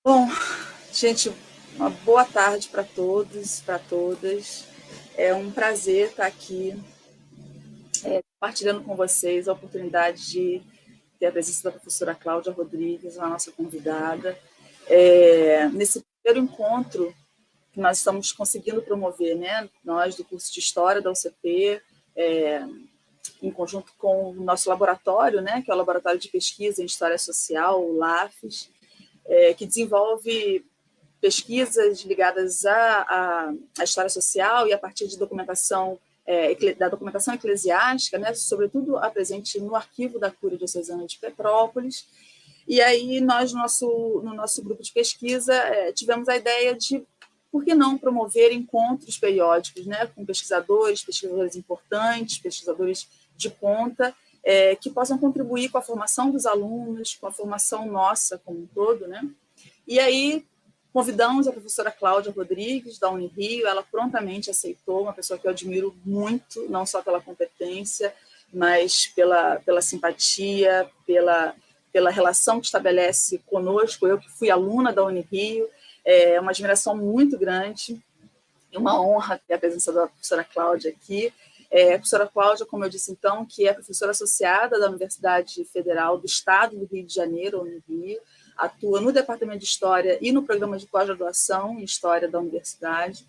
Bom, gente, uma boa tarde para todos, para todas. É um prazer estar aqui compartilhando com vocês a oportunidade de ter a presença da professora Cláudia Rodrigues, a nossa convidada, nesse primeiro encontro que nós estamos conseguindo promover, né? Nós do curso de História da UCP, em conjunto com o nosso laboratório, né? Que é o Laboratório de Pesquisa em História Social, o LAFES, que desenvolve pesquisas ligadas à história social e a partir de documentação da documentação eclesiástica, né, sobretudo a presente no arquivo da Cúria Diocesana de Petrópolis. E aí nós, no nosso grupo de pesquisa, tivemos a ideia de, por que não promover encontros periódicos, né, com pesquisadores importantes, pesquisadores de ponta, que possam contribuir com a formação dos alunos, com a formação nossa como um todo, né? E aí convidamos a professora Cláudia Rodrigues, da Unirio, ela prontamente aceitou, uma pessoa que eu admiro muito, não só pela competência, mas pela simpatia, pela relação que estabelece conosco. Eu que fui aluna da Unirio, é uma admiração muito grande, e uma honra ter a presença da professora Cláudia aqui. A professora Cláudia, como eu disse então, que é professora associada da Universidade Federal do Estado do Rio de Janeiro, Unirio, atua no Departamento de História e no programa de pós-graduação em História da Universidade.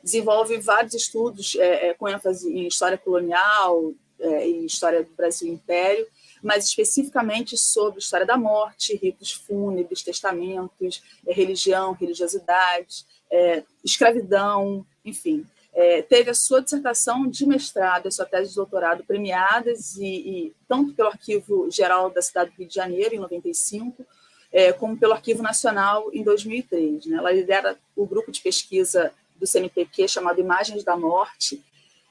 Desenvolve vários estudos com ênfase em História colonial, em História do Brasil Império, mas especificamente sobre História da morte, ritos fúnebres, testamentos, religião, religiosidade, escravidão, enfim. Teve a sua dissertação de mestrado e sua tese de doutorado premiadas, e tanto pelo Arquivo Geral da Cidade do Rio de Janeiro, em 95, como pelo Arquivo Nacional, em 2003. Né? Ela lidera o grupo de pesquisa do CNPq, chamado Imagens da Morte,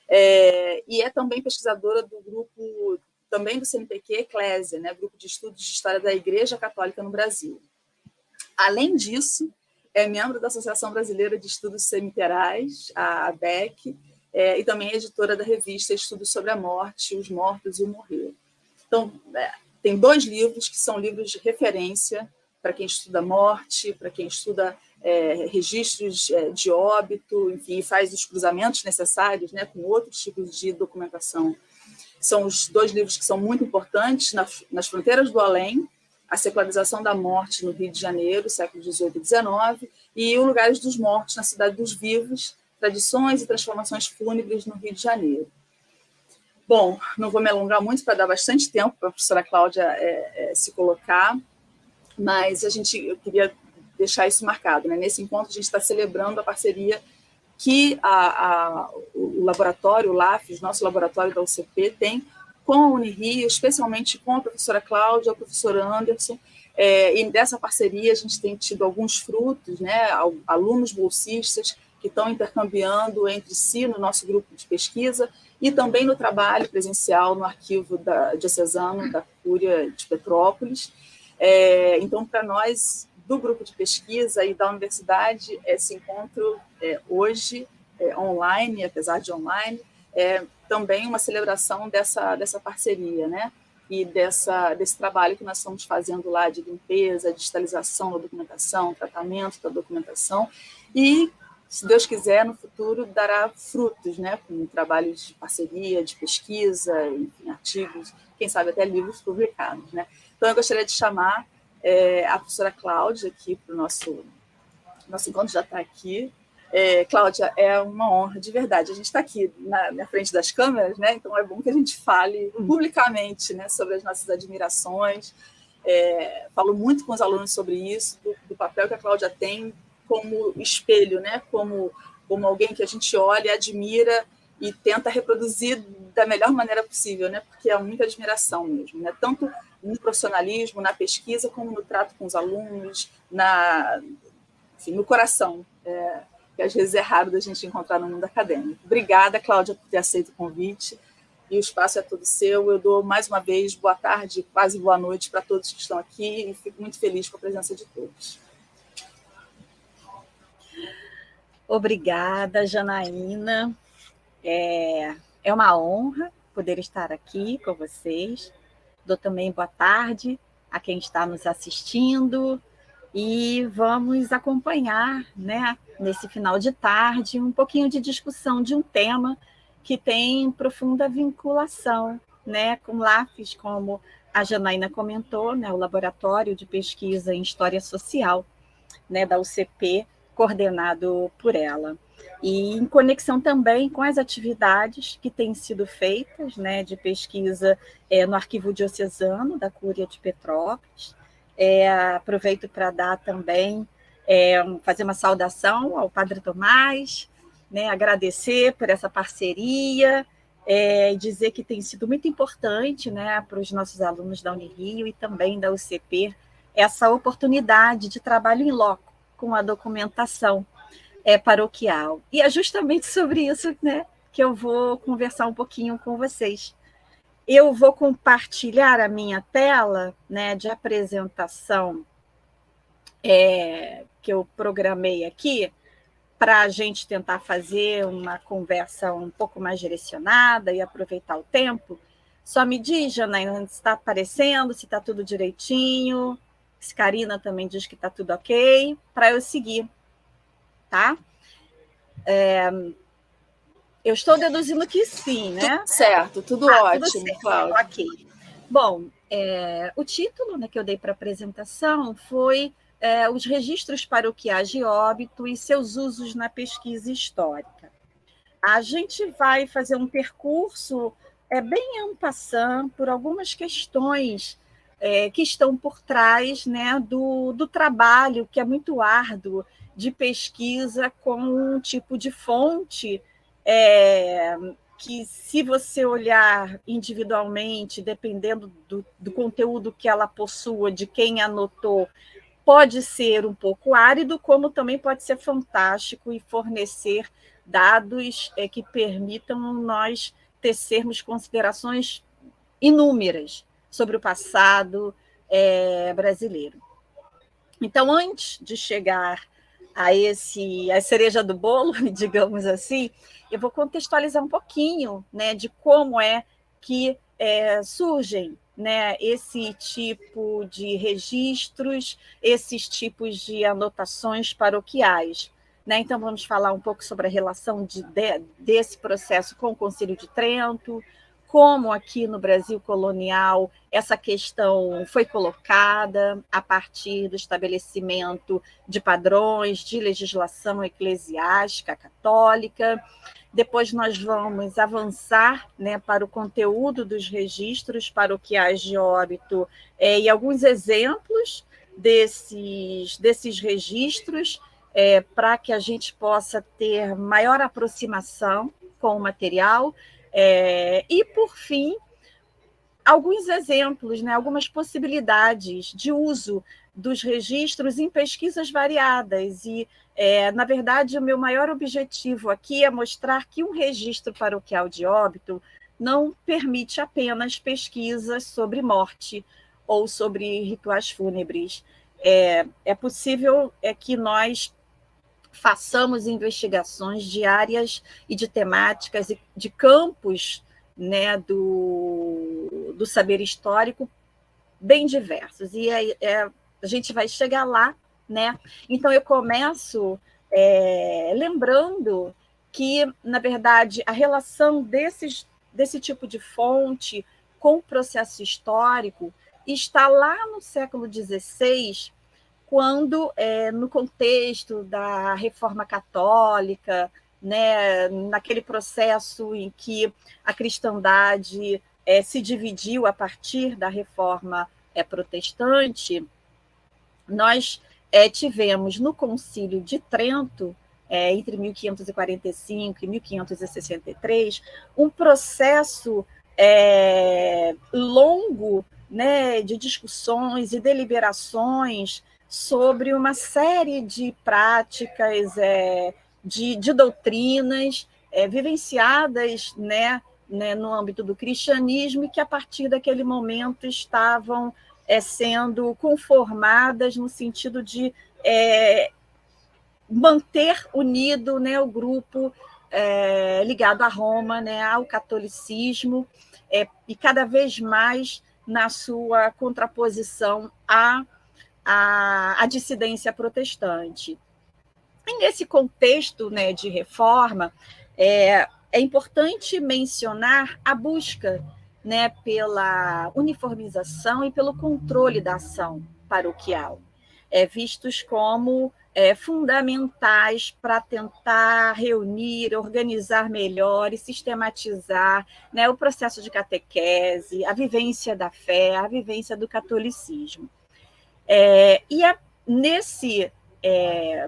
e é também pesquisadora do grupo, também do CNPq Eclésia, né? Grupo de Estudos de História da Igreja Católica no Brasil. Além disso, é membro da Associação Brasileira de Estudos Semiterais, a ABEC, e também é editora da revista Estudos sobre a Morte, Os Mortos e o Morrer. Então, tem 2 livros que são livros de referência para quem estuda morte, para quem estuda registros de óbito, enfim, faz os cruzamentos necessários, né, com outros tipos de documentação. São os 2 livros que são muito importantes, Nas Fronteiras do Além, A Secularização da Morte no Rio de Janeiro, século XVIII e XIX, e O Lugares dos Mortos na Cidade dos Vivos, Tradições e Transformações Fúnebres no Rio de Janeiro. Bom, não vou me alongar muito para dar bastante tempo para a professora Cláudia se colocar, mas eu queria deixar isso marcado. Né? Nesse encontro, a gente está celebrando a parceria que o laboratório, o LAFES, nosso laboratório da UCP, tem com a Unirio, especialmente com a professora Cláudia, o professor Anderson, e dessa parceria a gente tem tido alguns frutos, né? Alunos bolsistas que estão intercambiando entre si no nosso grupo de pesquisa e também no trabalho presencial no arquivo diocesano da Cúria de Petrópolis. Então, para nós, do grupo de pesquisa e da universidade, esse encontro hoje, online, apesar de online, também uma celebração dessa parceria, né? E desse trabalho que nós estamos fazendo lá de limpeza, digitalização da documentação, tratamento da documentação, e, se Deus quiser, no futuro dará frutos, né? Com trabalhos de parceria, de pesquisa, enfim, artigos, quem sabe até livros publicados, né? Então, eu gostaria de chamar a professora Cláudia aqui para o nosso encontro, já está aqui. Cláudia, é uma honra, de verdade. A gente está aqui na frente das câmeras, né? Então é bom que a gente fale publicamente, né, sobre as nossas admirações. Falo muito com os alunos sobre isso, do papel que a Cláudia tem como espelho, né? Como alguém que a gente olha, admira e tenta reproduzir da melhor maneira possível, né? Porque é muita admiração mesmo, né? Tanto no profissionalismo, na pesquisa, como no trato com os alunos, enfim, no coração, que às vezes é raro da gente encontrar no mundo acadêmico. Obrigada, Cláudia, por ter aceito o convite, e o espaço é todo seu. Eu dou, mais uma vez, boa tarde, quase boa noite para todos que estão aqui, e fico muito feliz com a presença de todos. Obrigada, Janaína. É uma honra poder estar aqui com vocês. Dou também boa tarde a quem está nos assistindo, e vamos acompanhar, né, nesse final de tarde, um pouquinho de discussão de um tema que tem profunda vinculação, né, com LAFES, como a Janaína comentou, né, o Laboratório de Pesquisa em História Social, né, da UCP, coordenado por ela. E em conexão também com as atividades que têm sido feitas, né, de pesquisa no Arquivo Diocesano da Cúria de Petrópolis. Aproveito para dar também, fazer uma saudação ao Padre Tomás, né, agradecer por essa parceria, e dizer que tem sido muito importante, né, para os nossos alunos da Unirio e também da UCP essa oportunidade de trabalho em loco com a documentação paroquial. E é justamente sobre isso, né, que eu vou conversar um pouquinho com vocês. Eu vou compartilhar a minha tela, né, de apresentação que eu programei aqui, para a gente tentar fazer uma conversa um pouco mais direcionada e aproveitar o tempo. Só me diz, Janaína, se está aparecendo, se está tudo direitinho. Se Karina também diz que está tudo ok, para eu seguir, tá? Eu estou deduzindo que sim, né? Tudo certo, tudo ótimo, tudo certo. Cláudia. Ok. Bom, o título, né, que eu dei para a apresentação foi os registros paroquiais de óbito e seus usos na pesquisa histórica. A gente vai fazer um percurso bem en passant por algumas questões que estão por trás, né, do trabalho, que é muito árduo, de pesquisa com um tipo de fonte que, se você olhar individualmente, dependendo do conteúdo que ela possua, de quem anotou, pode ser um pouco árido, como também pode ser fantástico e fornecer dados que permitam nós tecermos considerações inúmeras sobre o passado brasileiro. Então, antes de chegar a cereja do bolo, digamos assim, eu vou contextualizar um pouquinho, né, de como é que surgem, né, esse tipo de registros, esses tipos de anotações paroquiais. Né? Então, vamos falar um pouco sobre a relação desse processo com o Concílio de Trento, como aqui no Brasil colonial essa questão foi colocada a partir do estabelecimento de padrões de legislação eclesiástica católica. Depois nós vamos avançar, né, para o conteúdo dos registros paroquiais de óbito e alguns exemplos desses registros para que a gente possa ter maior aproximação com o material. E, por fim, alguns exemplos, né, algumas possibilidades de uso dos registros em pesquisas variadas. E, na verdade, o meu maior objetivo aqui é mostrar que um registro paroquial de óbito não permite apenas pesquisas sobre morte ou sobre rituais fúnebres. É possível que nós façamos investigações de áreas e de temáticas e de campos, né, do saber histórico bem diversos. E a gente vai chegar lá, né? Então, eu começo lembrando que, na verdade, a relação desse tipo de fonte com o processo histórico está lá no século XVI, quando, no contexto da Reforma Católica, né, naquele processo em que a cristandade se dividiu a partir da Reforma protestante, nós tivemos no Concílio de Trento, entre 1545 e 1563, um processo longo, né, de discussões e deliberações sobre uma série de práticas, de doutrinas vivenciadas, né, no âmbito do cristianismo, e que, a partir daquele momento, estavam sendo conformadas no sentido de manter unido, né, o grupo ligado a Roma, né, ao catolicismo, e cada vez mais na sua contraposição a dissidência protestante. E nesse contexto, né, de reforma, é importante mencionar a busca, né, pela uniformização e pelo controle da ação paroquial, vistos como fundamentais para tentar reunir, organizar melhor e sistematizar, né, o processo de catequese, a vivência da fé, a vivência do catolicismo. Nesse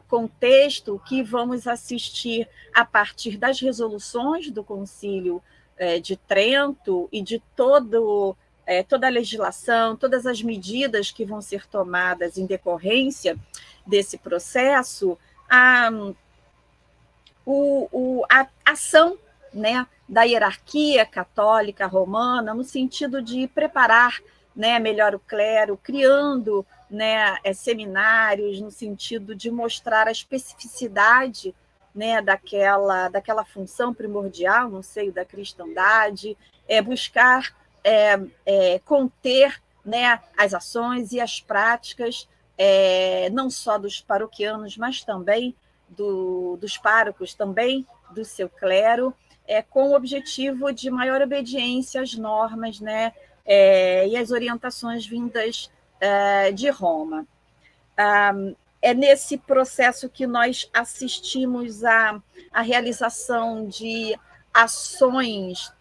contexto que vamos assistir a partir das resoluções do Concílio de Trento e de toda a legislação, todas as medidas que vão ser tomadas em decorrência desse processo, a ação, né, da hierarquia católica romana no sentido de preparar, né, melhor o clero, criando, né, seminários no sentido de mostrar a especificidade, né, daquela função primordial no seio da cristandade, buscar conter, né, as ações e as práticas, não só dos paroquianos, mas também dos párocos, também do seu clero, com o objetivo de maior obediência às normas, né, e às orientações vindas de Roma. É nesse processo que nós assistimos à realização de ações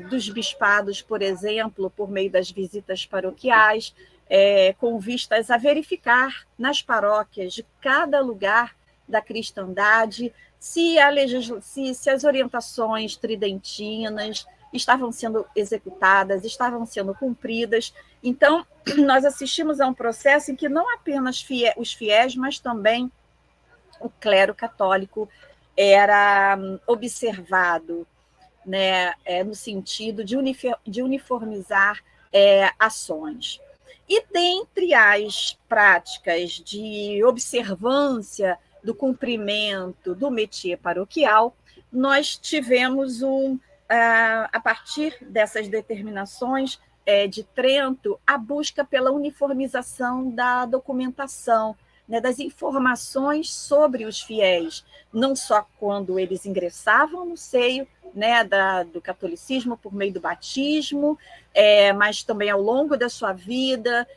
dos bispados, por exemplo, por meio das visitas paroquiais, com vistas a verificar nas paróquias de cada lugar da cristandade se as orientações tridentinas estavam sendo executadas, estavam sendo cumpridas. Então, nós assistimos a um processo em que não apenas os fiéis, mas também o clero católico era observado, né, no sentido de uniformizar ações. E dentre as práticas de observância do cumprimento do métier paroquial, nós tivemos a partir dessas determinações de Trento, a busca pela uniformização da documentação, né, das informações sobre os fiéis, não só quando eles ingressavam no seio, né, do catolicismo por meio do batismo, mas também ao longo da sua vida,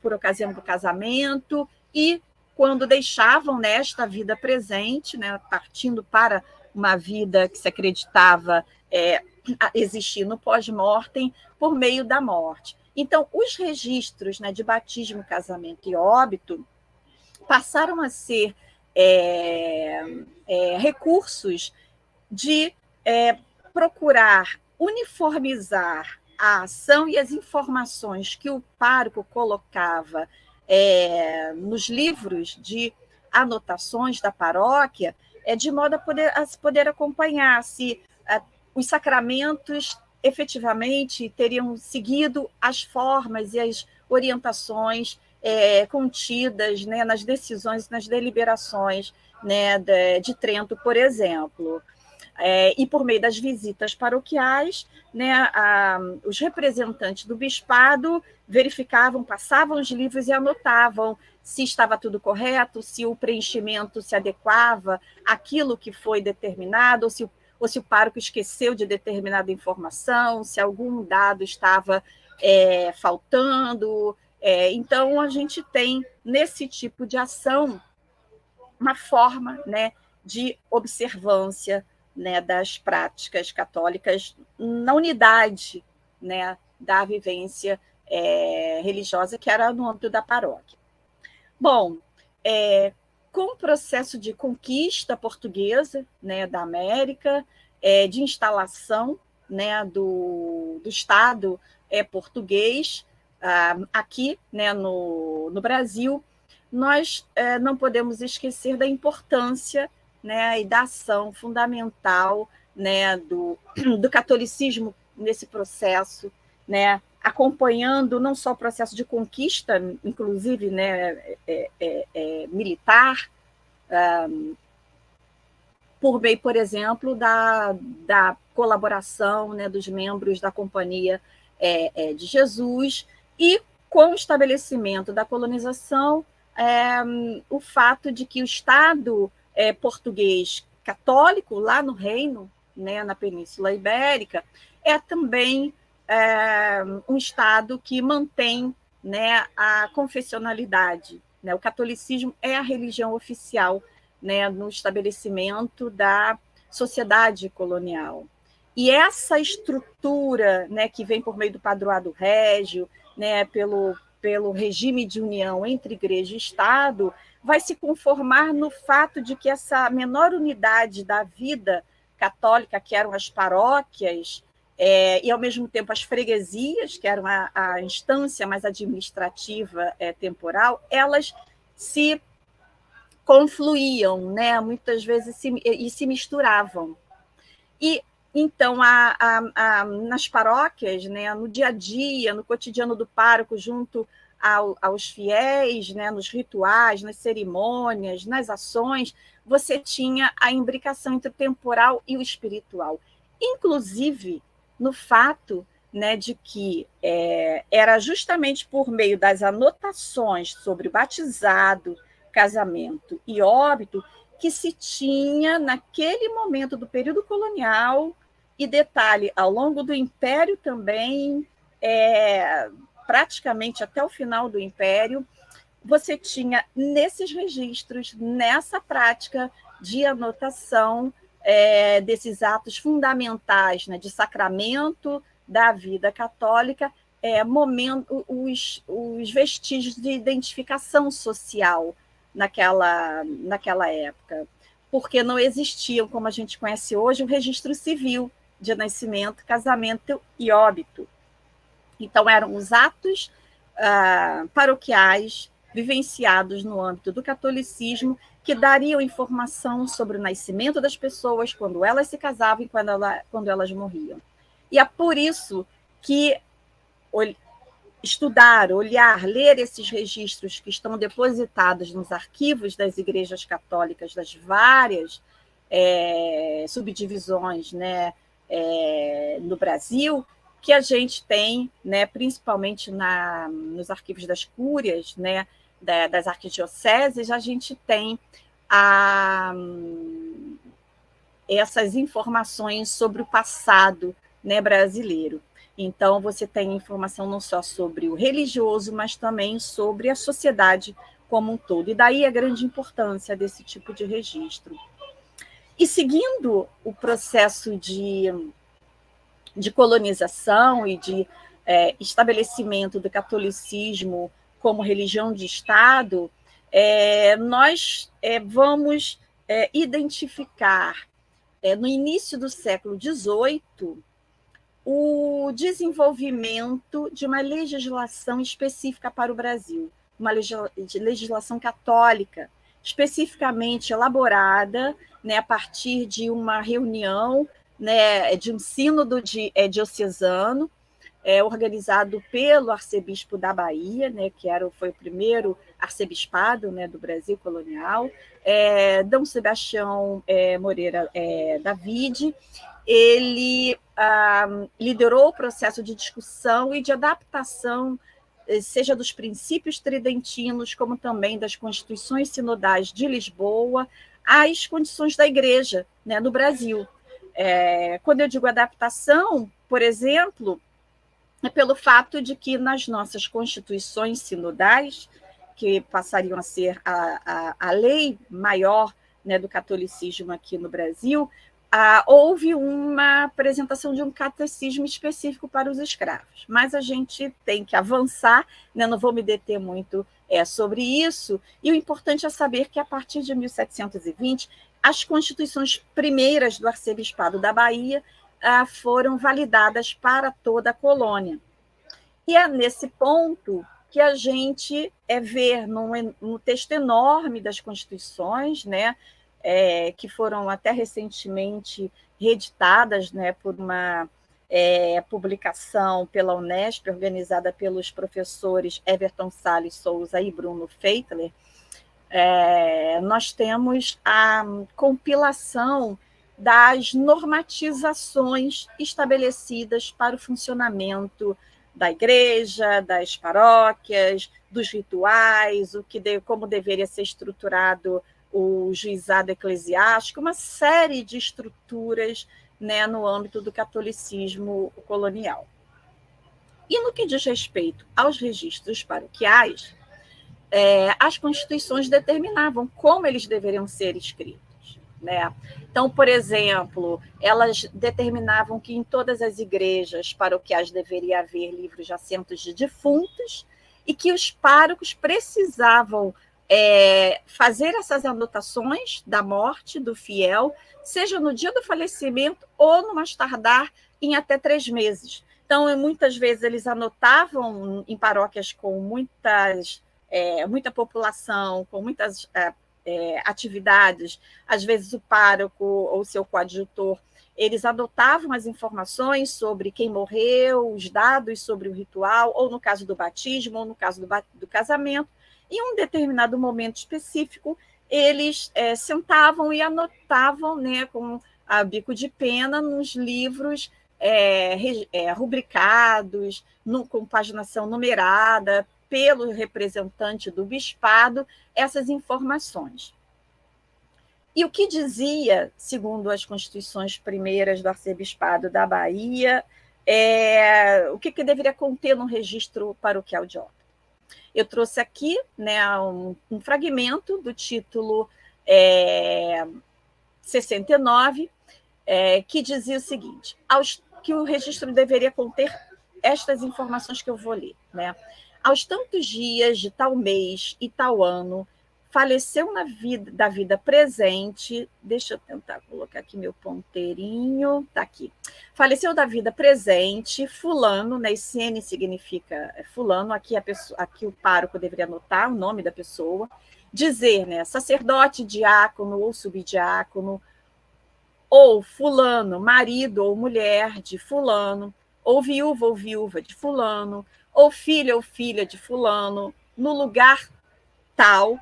por ocasião do casamento, e quando deixavam nesta vida presente, né, partindo para uma vida que se acreditava existir no pós-mortem, por meio da morte. Então, os registros, né, de batismo, casamento e óbito passaram a ser recursos de procurar uniformizar a ação e as informações que o pároco colocava nos livros de anotações da paróquia, de modo a se poder acompanhar se os sacramentos efetivamente teriam seguido as formas e as orientações contidas, né, nas decisões, nas deliberações, né, de Trento, por exemplo. E por meio das visitas paroquiais, né, os representantes do bispado verificavam, passavam os livros e anotavam se estava tudo correto, se o preenchimento se adequava àquilo que foi determinado, ou se o pároco esqueceu de determinada informação, se algum dado estava faltando. Então, a gente tem, nesse tipo de ação, uma forma, né, de observância, né, das práticas católicas na unidade, né, da vivência religiosa, que era no âmbito da paróquia. Bom, com o processo de conquista portuguesa, né, da América, de instalação, né, do Estado português aqui, né, no Brasil, nós não podemos esquecer da importância, né, e da ação fundamental, né, do catolicismo nesse processo, né, acompanhando não só o processo de conquista, inclusive, né, militar, por meio, por exemplo, da colaboração, né, dos membros da Companhia de Jesus, e com o estabelecimento da colonização, o fato de que o Estado português católico, lá no Reino, né, na Península Ibérica, é também um Estado que mantém, né, a confessionalidade. Né? O catolicismo é a religião oficial, né, no estabelecimento da sociedade colonial. E essa estrutura, né, que vem por meio do padroado régio, né, pelo regime de união entre igreja e Estado, vai se conformar no fato de que essa menor unidade da vida católica, que eram as paróquias, e, ao mesmo tempo, as freguesias, que eram a instância mais administrativa temporal, elas se confluíam, né, muitas vezes se misturavam. E então, nas paróquias, né, no dia a dia, no cotidiano do pároco, junto aos fiéis, né, nos rituais, nas cerimônias, nas ações, você tinha a imbricação entre o temporal e o espiritual. Inclusive, no fato, né, de que era justamente por meio das anotações sobre o batizado, casamento e óbito que se tinha, naquele momento do período colonial, e detalhe, ao longo do Império também, praticamente até o final do Império, você tinha nesses registros, nessa prática de anotação desses atos fundamentais, né, de sacramento da vida católica, os vestígios de identificação social naquela época, porque não existiam, como a gente conhece hoje, o registro civil de nascimento, casamento e óbito. Então, eram os atos paroquiais vivenciados no âmbito do catolicismo que dariam informação sobre o nascimento das pessoas, quando elas se casavam e quando elas morriam. E é por isso que estudar, olhar, ler esses registros que estão depositados nos arquivos das igrejas católicas das várias subdivisões, né, no Brasil, que a gente tem, né, principalmente nos arquivos das cúrias, né, das arquidioceses, a gente tem essas informações sobre o passado, né, brasileiro. Então, você tem informação não só sobre o religioso, mas também sobre a sociedade como um todo. E daí a grande importância desse tipo de registro. E seguindo o processo de colonização e de estabelecimento do catolicismo como religião de Estado, nós vamos identificar, no início do século XVIII, o desenvolvimento de uma legislação específica para o Brasil, uma legislação católica, especificamente elaborada, né, a partir de uma reunião, né, de um sínodo diocesano, organizado pelo arcebispo da Bahia, né, que foi o primeiro arcebispado, né, do Brasil colonial, Dom Sebastião Moreira Davide. Ele liderou o processo de discussão e de adaptação, seja dos princípios tridentinos, como também das constituições sinodais de Lisboa, às condições da igreja, né, no Brasil. Quando eu digo adaptação, por exemplo, é pelo fato de que nas nossas constituições sinodais, que passariam a ser a lei maior, né, do catolicismo aqui no Brasil, houve uma apresentação de um catecismo específico para os escravos. Mas a gente tem que avançar, né, não vou me deter muito sobre isso, e o importante é saber que, a partir de 1720, as constituições primeiras do arcebispado da Bahia foram validadas para toda a colônia. E é nesse ponto que a gente vê no texto enorme das constituições, né, que foram até recentemente reeditadas, né, por uma publicação pela Unesp, organizada pelos professores Everton Salles Souza e Bruno Feitler, nós temos a compilação das normatizações estabelecidas para o funcionamento da igreja, das paróquias, dos rituais, como deveria ser estruturado o juizado eclesiástico, uma série de estruturas, né, no âmbito do catolicismo colonial. E no que diz respeito aos registros paroquiais, as constituições determinavam como eles deveriam ser escritos, né? Então, por exemplo, elas determinavam que em todas as igrejas paroquiais deveria haver livros de assentos de defuntos e que os párocos precisavam fazer essas anotações da morte do fiel, seja no dia do falecimento ou, no mais tardar, em até 3 meses. Então, muitas vezes eles anotavam em paróquias com muita população, com muitas atividades, às vezes o pároco ou seu coadjutor, eles adotavam as informações sobre quem morreu, os dados sobre o ritual, ou no caso do batismo, ou no caso do casamento, e em um determinado momento específico, eles sentavam e anotavam, né, com a bico de pena nos livros rubricados, com paginação numerada, pelo representante do bispado, essas informações. E o que dizia, segundo as constituições primeiras do arcebispado da Bahia, o que deveria conter no registro paroquial de óbito? Eu trouxe aqui, né, um fragmento do título 69, que dizia o seguinte, que o registro deveria conter estas informações que eu vou ler, né? Aos tantos dias de tal mês e tal ano, faleceu da vida presente, deixa eu tentar colocar aqui meu ponteirinho, tá aqui. Faleceu da vida presente, fulano, né? Esse N significa fulano, aqui aqui o pároco deveria anotar o nome da pessoa, dizer, né, sacerdote, diácono ou subdiácono, ou fulano, marido ou mulher de fulano, ou viúva de fulano, ou filha de fulano, no lugar tal,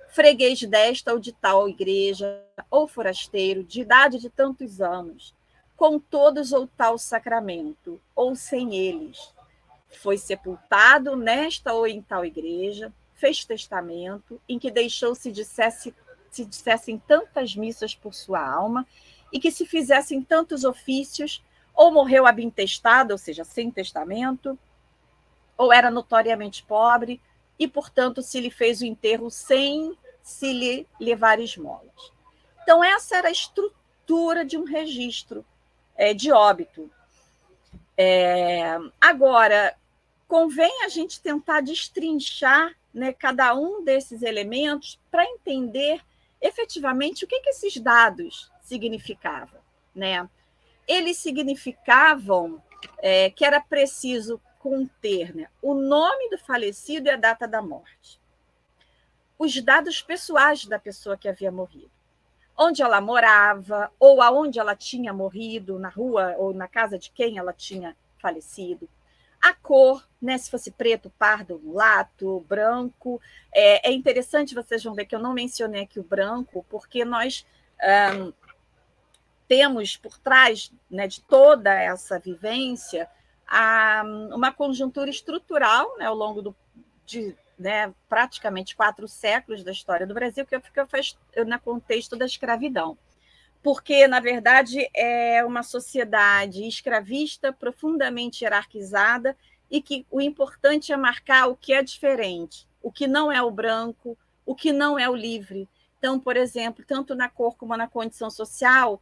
freguês desta ou de tal igreja, ou forasteiro, de idade de tantos anos, com todos ou tal sacramento, ou sem eles. Foi sepultado nesta ou em tal igreja, fez testamento, em que deixou se dissessem tantas missas por sua alma, e que se fizessem tantos ofícios, ou morreu abintestado, ou seja, sem testamento, ou era notoriamente pobre, e, portanto, se lhe fez o enterro sem se lhe levar esmolas. Então, essa era a estrutura de um registro de óbito. Agora, convém a gente tentar destrinchar, né, cada um desses elementos para entender efetivamente o que esses dados significavam, né? Eles significavam que era preciso conter, né, o nome do falecido e a data da morte, os dados pessoais da pessoa que havia morrido, onde ela morava, ou aonde ela tinha morrido, na rua ou na casa de quem ela tinha falecido, a cor, né, se fosse preto, pardo, mulato, branco. É interessante, vocês vão ver que eu não mencionei aqui o branco, porque nós temos por trás, né, de toda essa vivência uma conjuntura estrutural, né, ao longo de praticamente 4 séculos da história do Brasil, que fica no contexto da escravidão. Porque, na verdade, é uma sociedade escravista, profundamente hierarquizada, e que o importante é marcar o que é diferente, o que não é o branco, o que não é o livre. Então, por exemplo, tanto na cor como na condição social,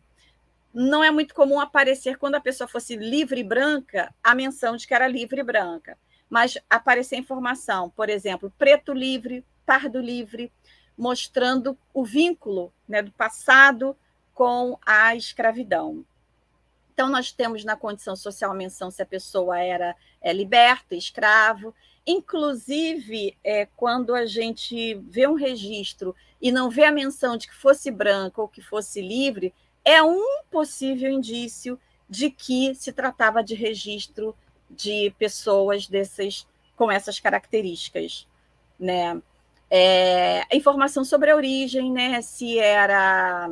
não é muito comum aparecer, quando a pessoa fosse livre e branca, a menção de que era livre e branca. Mas aparecer informação, por exemplo, preto livre, pardo livre, mostrando o vínculo, né, do passado com a escravidão. Então, nós temos na condição social menção se a pessoa era liberta, escravo. Inclusive, quando a gente vê um registro e não vê a menção de que fosse branco ou que fosse livre, é um possível indício de que se tratava de registro de pessoas com essas características, né? Informação sobre a origem, né? Se era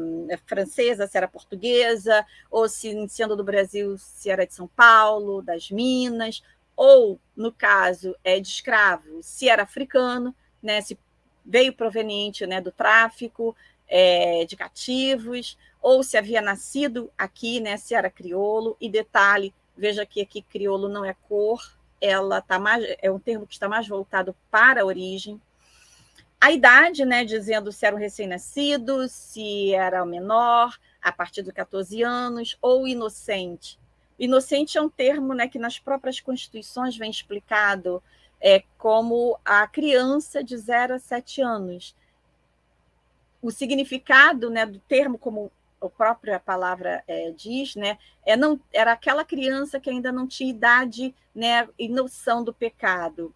francesa, se era portuguesa, ou se, sendo do Brasil, se era de São Paulo, das Minas, ou, no caso de escravo, se era africano, né, se veio proveniente, né, do tráfico de cativos, ou se havia nascido aqui, né, se era crioulo. E detalhe, veja que aqui crioulo não é cor, ela tá mais, é um termo que está mais voltado para a origem. A idade, né, dizendo se era um recém-nascido, se era menor, a partir dos 14 anos, ou inocente. Inocente é um termo, né, que nas próprias constituições vem explicado como a criança de 0 a 7 anos. O significado, né, do termo, como a própria palavra diz, né, era aquela criança que ainda não tinha idade, né, e noção do pecado.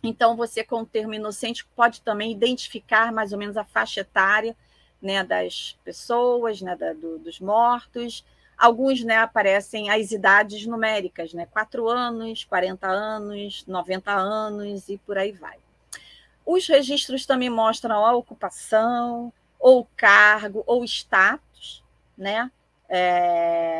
Então, você, com o termo inocente, pode também identificar mais ou menos a faixa etária, né, das pessoas, né, dos mortos. Alguns, né, aparecem as idades numéricas, né, 4 anos, 40 anos, 90 anos e por aí vai. Os registros também mostram a ocupação, ou cargo, ou status, né,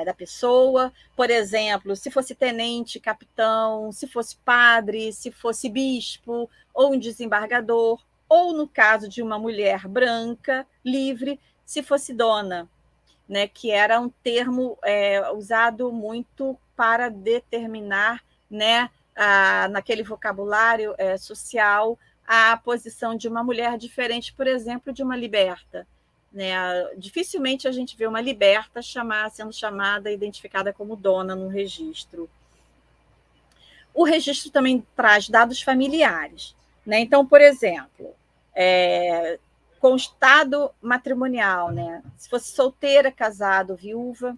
da pessoa. Por exemplo, se fosse tenente, capitão, se fosse padre, se fosse bispo, ou um desembargador, ou, no caso de uma mulher branca, livre, se fosse dona, né, que era um termo usado muito para determinar, né, naquele vocabulário social, a posição de uma mulher diferente, por exemplo, de uma liberta. Né? Dificilmente a gente vê uma liberta sendo chamada, identificada como dona no registro. O registro também traz dados familiares. Né? Então, por exemplo, constado matrimonial, né? Se fosse solteira, casado, viúva.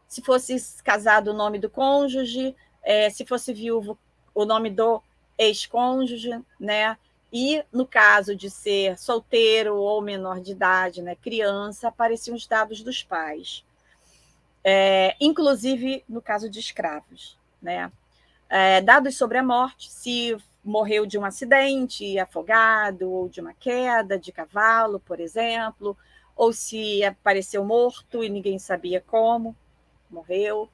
Se fosse casado, o nome do cônjuge. Se fosse viúvo, o nome do ex-cônjuge, né? E, no caso de ser solteiro ou menor de idade, né, criança, apareciam os dados dos pais. Inclusive no caso de escravos. Né? Dados sobre a morte, se morreu de um acidente, afogado, ou de uma queda de cavalo, por exemplo, ou se apareceu morto e ninguém sabia como morreu,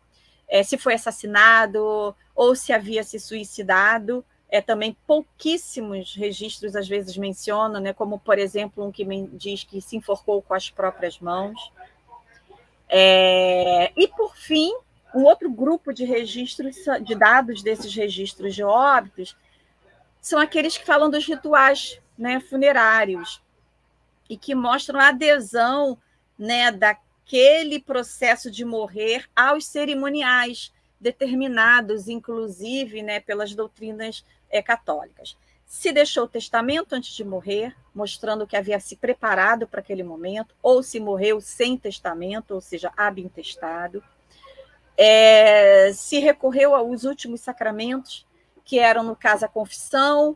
se foi assassinado, ou se havia se suicidado. Também pouquíssimos registros às vezes mencionam, né, como, por exemplo, um que diz que se enforcou com as próprias mãos. E, por fim, um outro grupo de registros, de dados desses registros de óbitos, são aqueles que falam dos rituais, né, funerários, e que mostram a adesão, né, daquele processo de morrer aos cerimoniais determinados, inclusive, né, pelas doutrinas católicas. Se deixou o testamento antes de morrer, mostrando que havia se preparado para aquele momento, ou se morreu sem testamento, ou seja, abintestado. Se recorreu aos últimos sacramentos, que eram, no caso, a confissão,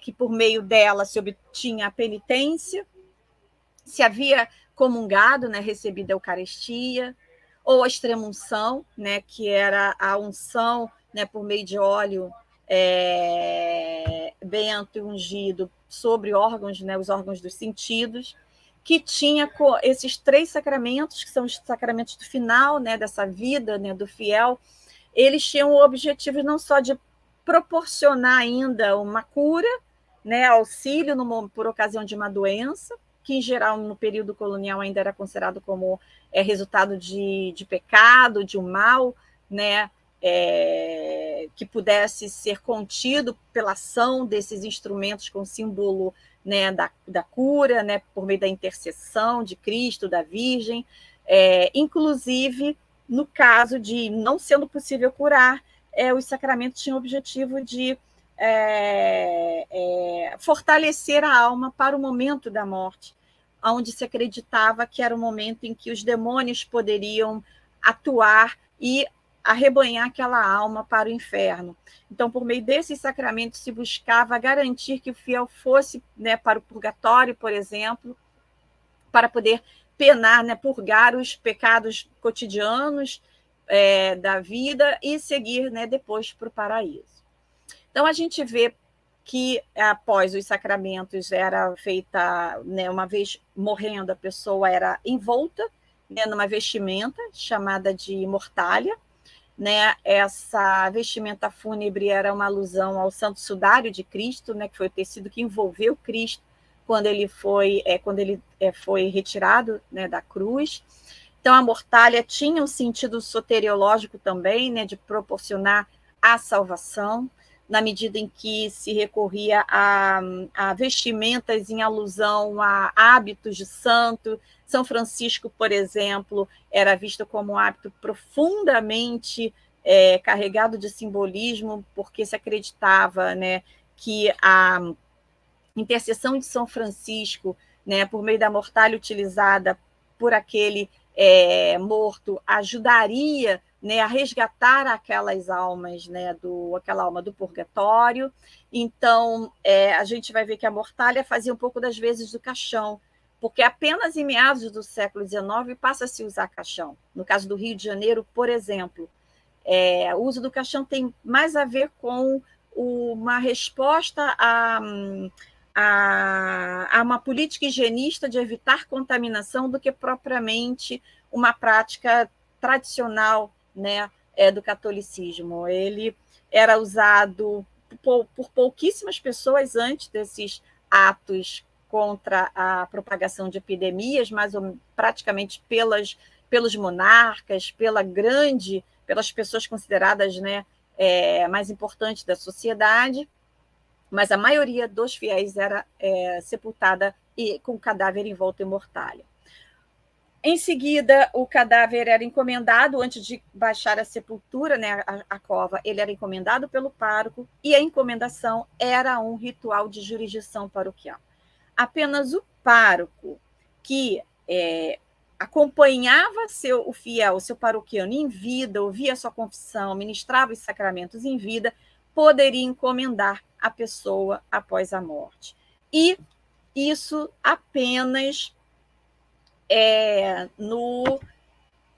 que por meio dela se obtinha a penitência, se havia comungado, né, recebido a Eucaristia, ou a extrema-unção, né, que era a unção, né, por meio de óleo bento e ungido sobre órgãos, né, os órgãos dos sentidos, que tinha esses 3 sacramentos, que são os sacramentos do final, né, dessa vida, né, do fiel. Eles tinham o objetivo não só de proporcionar ainda uma cura, né, auxílio por ocasião de uma doença, que em geral no período colonial ainda era considerado como resultado de pecado, de um mal, né, que pudesse ser contido pela ação desses instrumentos com símbolo, né, da cura, né, por meio da intercessão de Cristo, da Virgem, inclusive no caso de não sendo possível curar, os sacramentos tinham o objetivo de fortalecer a alma para o momento da morte, onde se acreditava que era o momento em que os demônios poderiam atuar e arrebanhar aquela alma para o inferno. Então, por meio desses sacramentos, se buscava garantir que o fiel fosse, né, para o purgatório, por exemplo, para poder penar, né, purgar os pecados cotidianos da vida e seguir, né, depois para o paraíso. Então, a gente vê que, após os sacramentos, era feita, né, uma vez morrendo, a pessoa era envolta, né, numa vestimenta chamada de mortalha, né? Essa vestimenta fúnebre era uma alusão ao Santo Sudário de Cristo, né? Que foi o tecido que envolveu Cristo quando ele foi retirado, né, da cruz. Então, a mortalha tinha um sentido soteriológico também, né, de proporcionar a salvação, na medida em que se recorria a vestimentas em alusão a hábitos de santo. São Francisco, por exemplo, era visto como um hábito profundamente carregado de simbolismo, porque se acreditava, né, que a intercessão de São Francisco, né, por meio da mortalha utilizada por aquele morto, ajudaria, né, a resgatar aquelas almas, né, aquela alma do purgatório. Então, a gente vai ver que a mortalha fazia um pouco das vezes do caixão, porque apenas em meados do século XIX passa a se usar caixão. No caso do Rio de Janeiro, por exemplo, o uso do caixão tem mais a ver com uma resposta a uma política higienista de evitar contaminação do que propriamente uma prática tradicional, né, do catolicismo. Ele era usado por pouquíssimas pessoas antes desses atos contra a propagação de epidemias, mas praticamente pelos monarcas, pelas pessoas consideradas, né, mais importantes da sociedade, mas a maioria dos fiéis era sepultada com o cadáver envolto em mortalha. Em seguida, o cadáver era encomendado, antes de baixar a sepultura, né, a cova, ele era encomendado pelo pároco, e a encomendação era um ritual de jurisdição paroquial. Apenas o pároco que acompanhava o fiel, o seu paroquiano em vida, ouvia a sua confissão, ministrava os sacramentos em vida, poderia encomendar a pessoa após a morte. E isso apenas no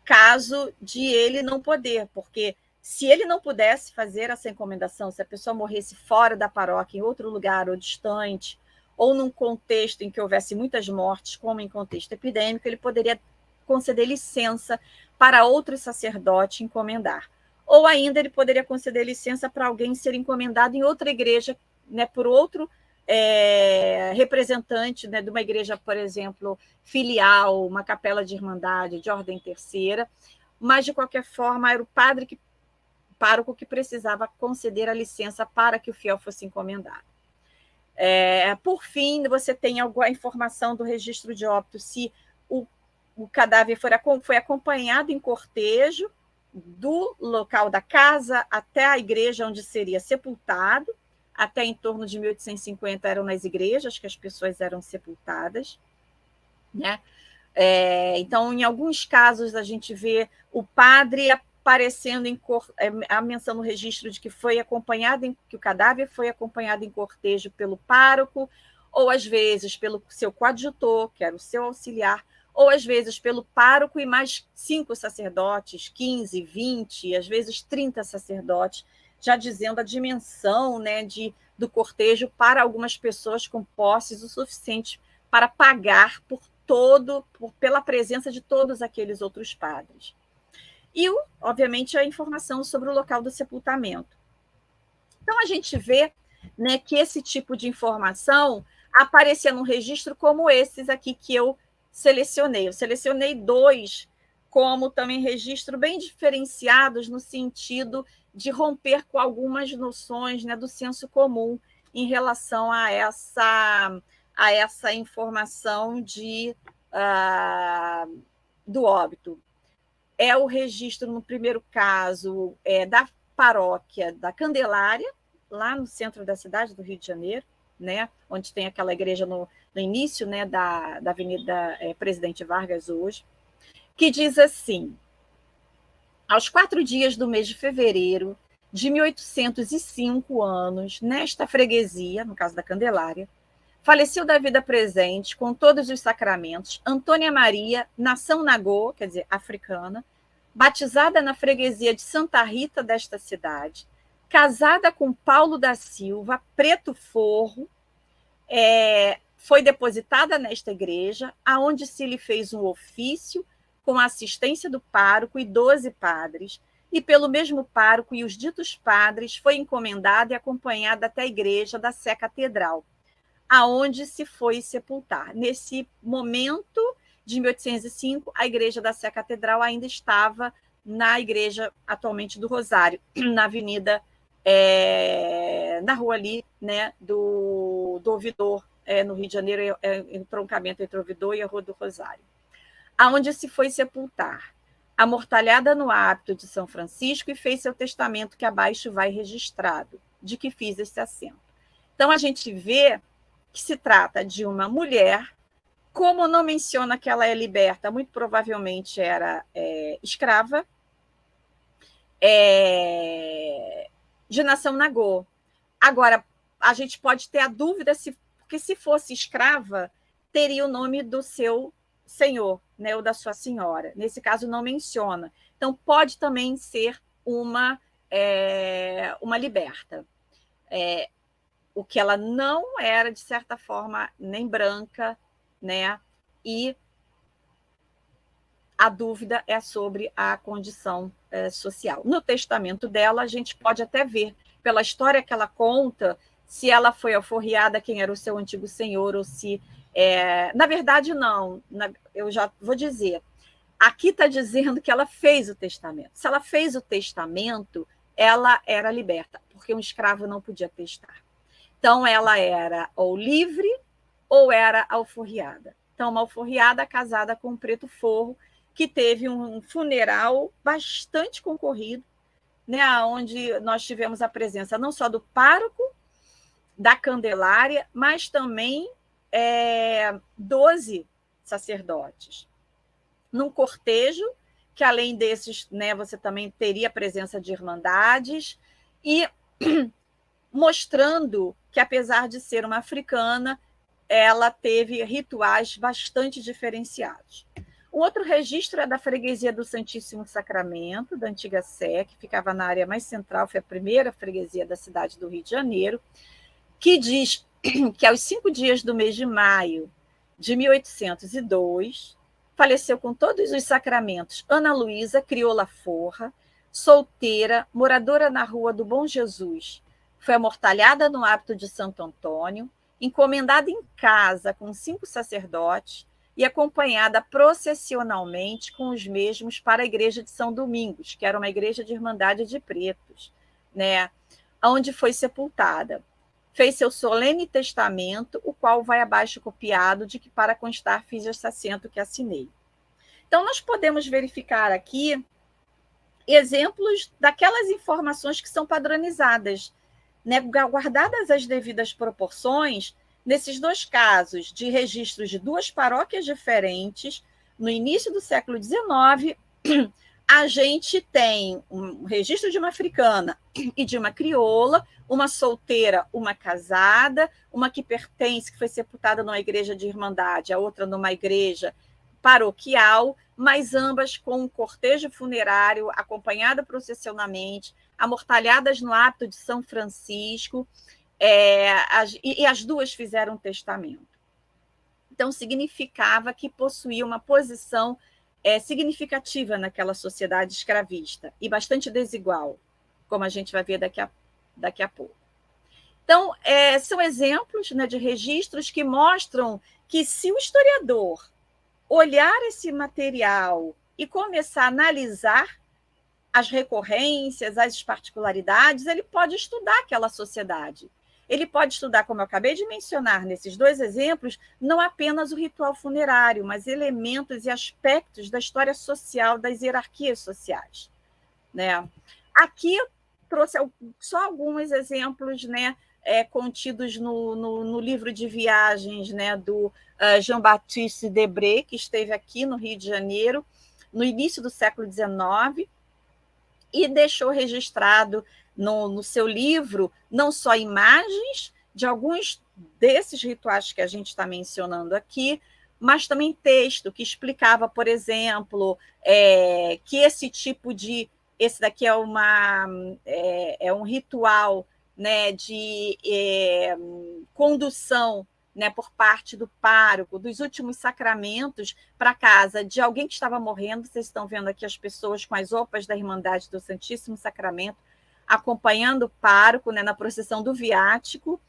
caso de ele não poder, porque se ele não pudesse fazer essa encomendação, se a pessoa morresse fora da paróquia, em outro lugar ou distante, ou num contexto em que houvesse muitas mortes, como em contexto epidêmico, ele poderia conceder licença para outro sacerdote encomendar. Ou ainda ele poderia conceder licença para alguém ser encomendado em outra igreja, né, por outro representante, né, de uma igreja, por exemplo, filial, uma capela de irmandade, de ordem terceira, mas, de qualquer forma, era o pároco que precisava conceder a licença para que o fiel fosse encomendado. Por fim, você tem alguma informação do registro de óbito, se o cadáver foi acompanhado em cortejo do local da casa até a igreja onde seria sepultado. Até em torno de 1850 eram nas igrejas que as pessoas eram sepultadas, né? Então, em alguns casos, a gente vê o padre aparecendo a menção no registro de que que o cadáver foi acompanhado em cortejo pelo pároco, ou às vezes pelo seu coadjutor, que era o seu auxiliar, ou às vezes pelo pároco e mais 5 sacerdotes, 15, 20, às vezes 30 sacerdotes, já dizendo a dimensão, né, do cortejo para algumas pessoas com posses o suficiente para pagar pela presença de todos aqueles outros padres. E, obviamente, a informação sobre o local do sepultamento. Então, a gente vê, né, que esse tipo de informação aparecia num registro como esses aqui que eu selecionei. Eu selecionei 2 como também registro bem diferenciados no sentido de romper com algumas noções, né, do senso comum em relação a essa informação do óbito. É o registro, no primeiro caso, da paróquia da Candelária, lá no centro da cidade do Rio de Janeiro, né, onde tem aquela igreja no início, né, da Avenida Presidente Vargas hoje, que diz assim: aos 4 dias do mês de fevereiro de 1805 anos, nesta freguesia, no caso da Candelária, faleceu da vida presente, com todos os sacramentos, Antônia Maria, nação Nagô, quer dizer, africana, batizada na freguesia de Santa Rita desta cidade, casada com Paulo da Silva, Preto Forro, foi depositada nesta igreja, aonde se lhe fez um ofício com a assistência do pároco e 12 padres, e pelo mesmo pároco e os ditos padres, foi encomendada e acompanhada até a igreja da Sé Catedral, aonde se foi sepultar. Nesse momento de 1805, a igreja da Sé Catedral ainda estava na igreja atualmente do Rosário, na avenida, na rua ali, né, do Ouvidor, no Rio de Janeiro, entroncamento entre o Ouvidor e a Rua do Rosário, aonde se foi sepultar, amortalhada no hábito de São Francisco, e fez seu testamento, que abaixo vai registrado, de que fiz esse assento. Então, a gente vê que se trata de uma mulher, como não menciona que ela é liberta, muito provavelmente era escrava, de nação Nagô. Agora, a gente pode ter a dúvida, porque se fosse escrava, teria o nome do seu senhor, né, ou da sua senhora. Nesse caso, não menciona. Então, pode também ser uma liberta. O que ela não era, de certa forma, nem branca, né? E a dúvida é sobre a condição social. No testamento dela, a gente pode até ver, pela história que ela conta, se ela foi alforriada, quem era o seu antigo senhor, ou se... na verdade, não. Eu já vou dizer. Aqui está dizendo que ela fez o testamento. Se ela fez o testamento, ela era liberta, porque um escravo não podia testar. Então, ela era ou livre ou era alforriada. Então, uma alforriada casada com um preto forro, que teve um funeral bastante concorrido, né, onde nós tivemos a presença não só do pároco, da Candelária, mas também 12 sacerdotes. Num cortejo, que além desses, né, você também teria a presença de irmandades, e mostrando que, apesar de ser uma africana, ela teve rituais bastante diferenciados. Um outro registro é da freguesia do Santíssimo Sacramento, da antiga Sé, que ficava na área mais central, foi a primeira freguesia da cidade do Rio de Janeiro, que diz que aos 5 dias do mês de maio de 1802, faleceu com todos os sacramentos Ana Luísa Crioula Forra, solteira, moradora na Rua do Bom Jesus. Foi amortalhada no hábito de Santo Antônio, encomendada em casa com 5 sacerdotes e acompanhada processionalmente com os mesmos para a igreja de São Domingos, que era uma igreja de Irmandade de Pretos, né, onde foi sepultada. Fez seu solene testamento, o qual vai abaixo copiado, de que para constar fiz esse assento que assinei. Então, nós podemos verificar aqui exemplos daquelas informações que são padronizadas, né, guardadas as devidas proporções. Nesses 2 casos de registros de 2 paróquias diferentes, no início do século XIX, a gente tem um registro de uma africana e de uma crioula, uma solteira, uma casada, uma que pertence, que foi sepultada numa igreja de irmandade, a outra numa igreja paroquial, mas ambas com um cortejo funerário, acompanhada processionalmente, amortalhadas no hábito de São Francisco, e as 2 fizeram um testamento. Então, significava que possuía uma posição significativa naquela sociedade escravista e bastante desigual, como a gente vai ver daqui a pouco. Então, são exemplos, né, de registros que mostram que, se o historiador olhar esse material e começar a analisar as recorrências, as particularidades, ele pode estudar aquela sociedade. Ele pode estudar, como eu acabei de mencionar nesses 2 exemplos, não apenas o ritual funerário, mas elementos e aspectos da história social, das hierarquias sociais, né? Aqui eu trouxe só alguns exemplos, né, contidos no livro de viagens, né, do Jean-Baptiste Debré, que esteve aqui no Rio de Janeiro no início do século XIX, e deixou registrado no seu livro não só imagens de alguns desses rituais que a gente está mencionando aqui, mas também texto que explicava, por exemplo, que esse tipo de... Esse daqui é um ritual, né, de condução né, por parte do pároco, dos últimos sacramentos para a casa de alguém que estava morrendo. Vocês estão vendo aqui as pessoas com as roupas da Irmandade do Santíssimo Sacramento, acompanhando o pároco, né, na procissão do viático.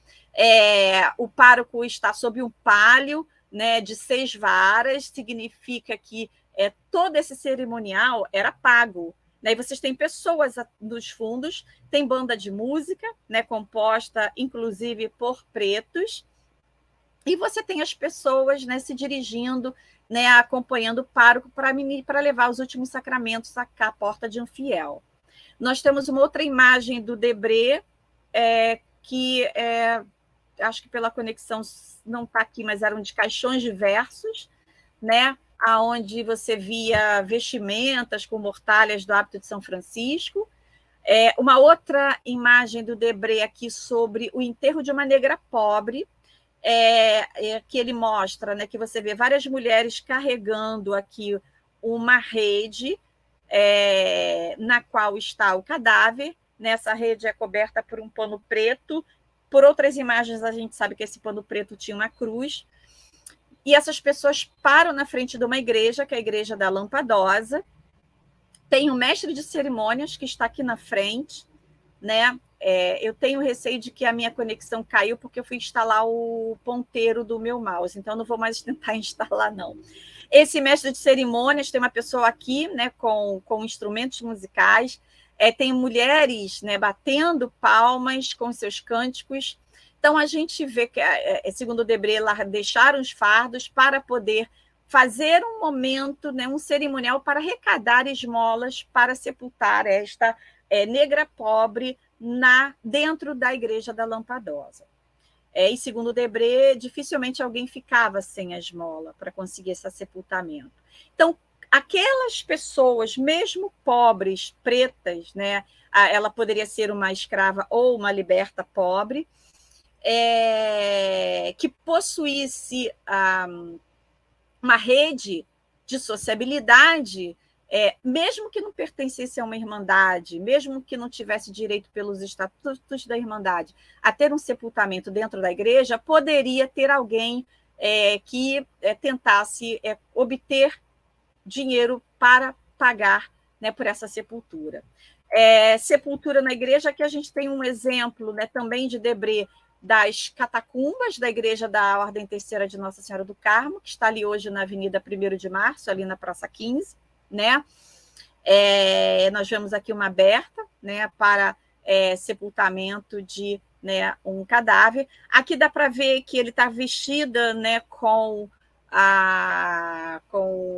O pároco está sob um pálio, né, de 6 varas, significa que todo esse cerimonial era pago. Né? E vocês têm pessoas nos fundos, tem banda de música, né, composta inclusive por pretos, e você tem as pessoas, né, se dirigindo, né, acompanhando o pároco para levar os últimos sacramentos à porta de um fiel. Nós temos uma outra imagem do Debré, que acho que pela conexão não está aqui, mas eram de caixões diversos, né, onde você via vestimentas com mortalhas do hábito de São Francisco. Uma outra imagem do Debré aqui sobre o enterro de uma negra pobre, que ele mostra, né, que você vê várias mulheres carregando aqui uma rede na qual está o cadáver. Nessa rede é coberta por um pano preto. Por outras imagens, a gente sabe que esse pano preto tinha uma cruz. E essas pessoas param na frente de uma igreja, que é a Igreja da Lampadosa. Tem o mestre de cerimônias, que está aqui na frente, né? Eu tenho receio de que a minha conexão caiu porque eu fui instalar o ponteiro do meu mouse, então não vou mais tentar instalar, não. Esse mestre de cerimônias tem uma pessoa aqui, né, com instrumentos musicais, tem mulheres, né, batendo palmas com seus cânticos. Então, a gente vê que, segundo o Debré, lá deixaram os fardos para poder fazer um momento, né, um cerimonial para arrecadar esmolas para sepultar esta negra pobre dentro da Igreja da Lampadosa. E segundo o Debré, dificilmente alguém ficava sem a esmola para conseguir esse sepultamento. Então, aquelas pessoas, mesmo pobres, pretas, né, ela poderia ser uma escrava ou uma liberta pobre, que possuísse uma rede de sociabilidade, mesmo que não pertencesse a uma irmandade, mesmo que não tivesse direito pelos estatutos da irmandade a ter um sepultamento dentro da igreja, poderia ter alguém que tentasse obter dinheiro para pagar, né, por essa sepultura. Sepultura na igreja, que a gente tem um exemplo, né, também de Debré, das catacumbas da Igreja da Ordem Terceira de Nossa Senhora do Carmo, que está ali hoje na Avenida 1º de Março, ali na Praça 15, né? Nós vemos aqui uma aberta, né, para sepultamento de, né, um cadáver. Aqui dá para ver que ele está vestido, né, com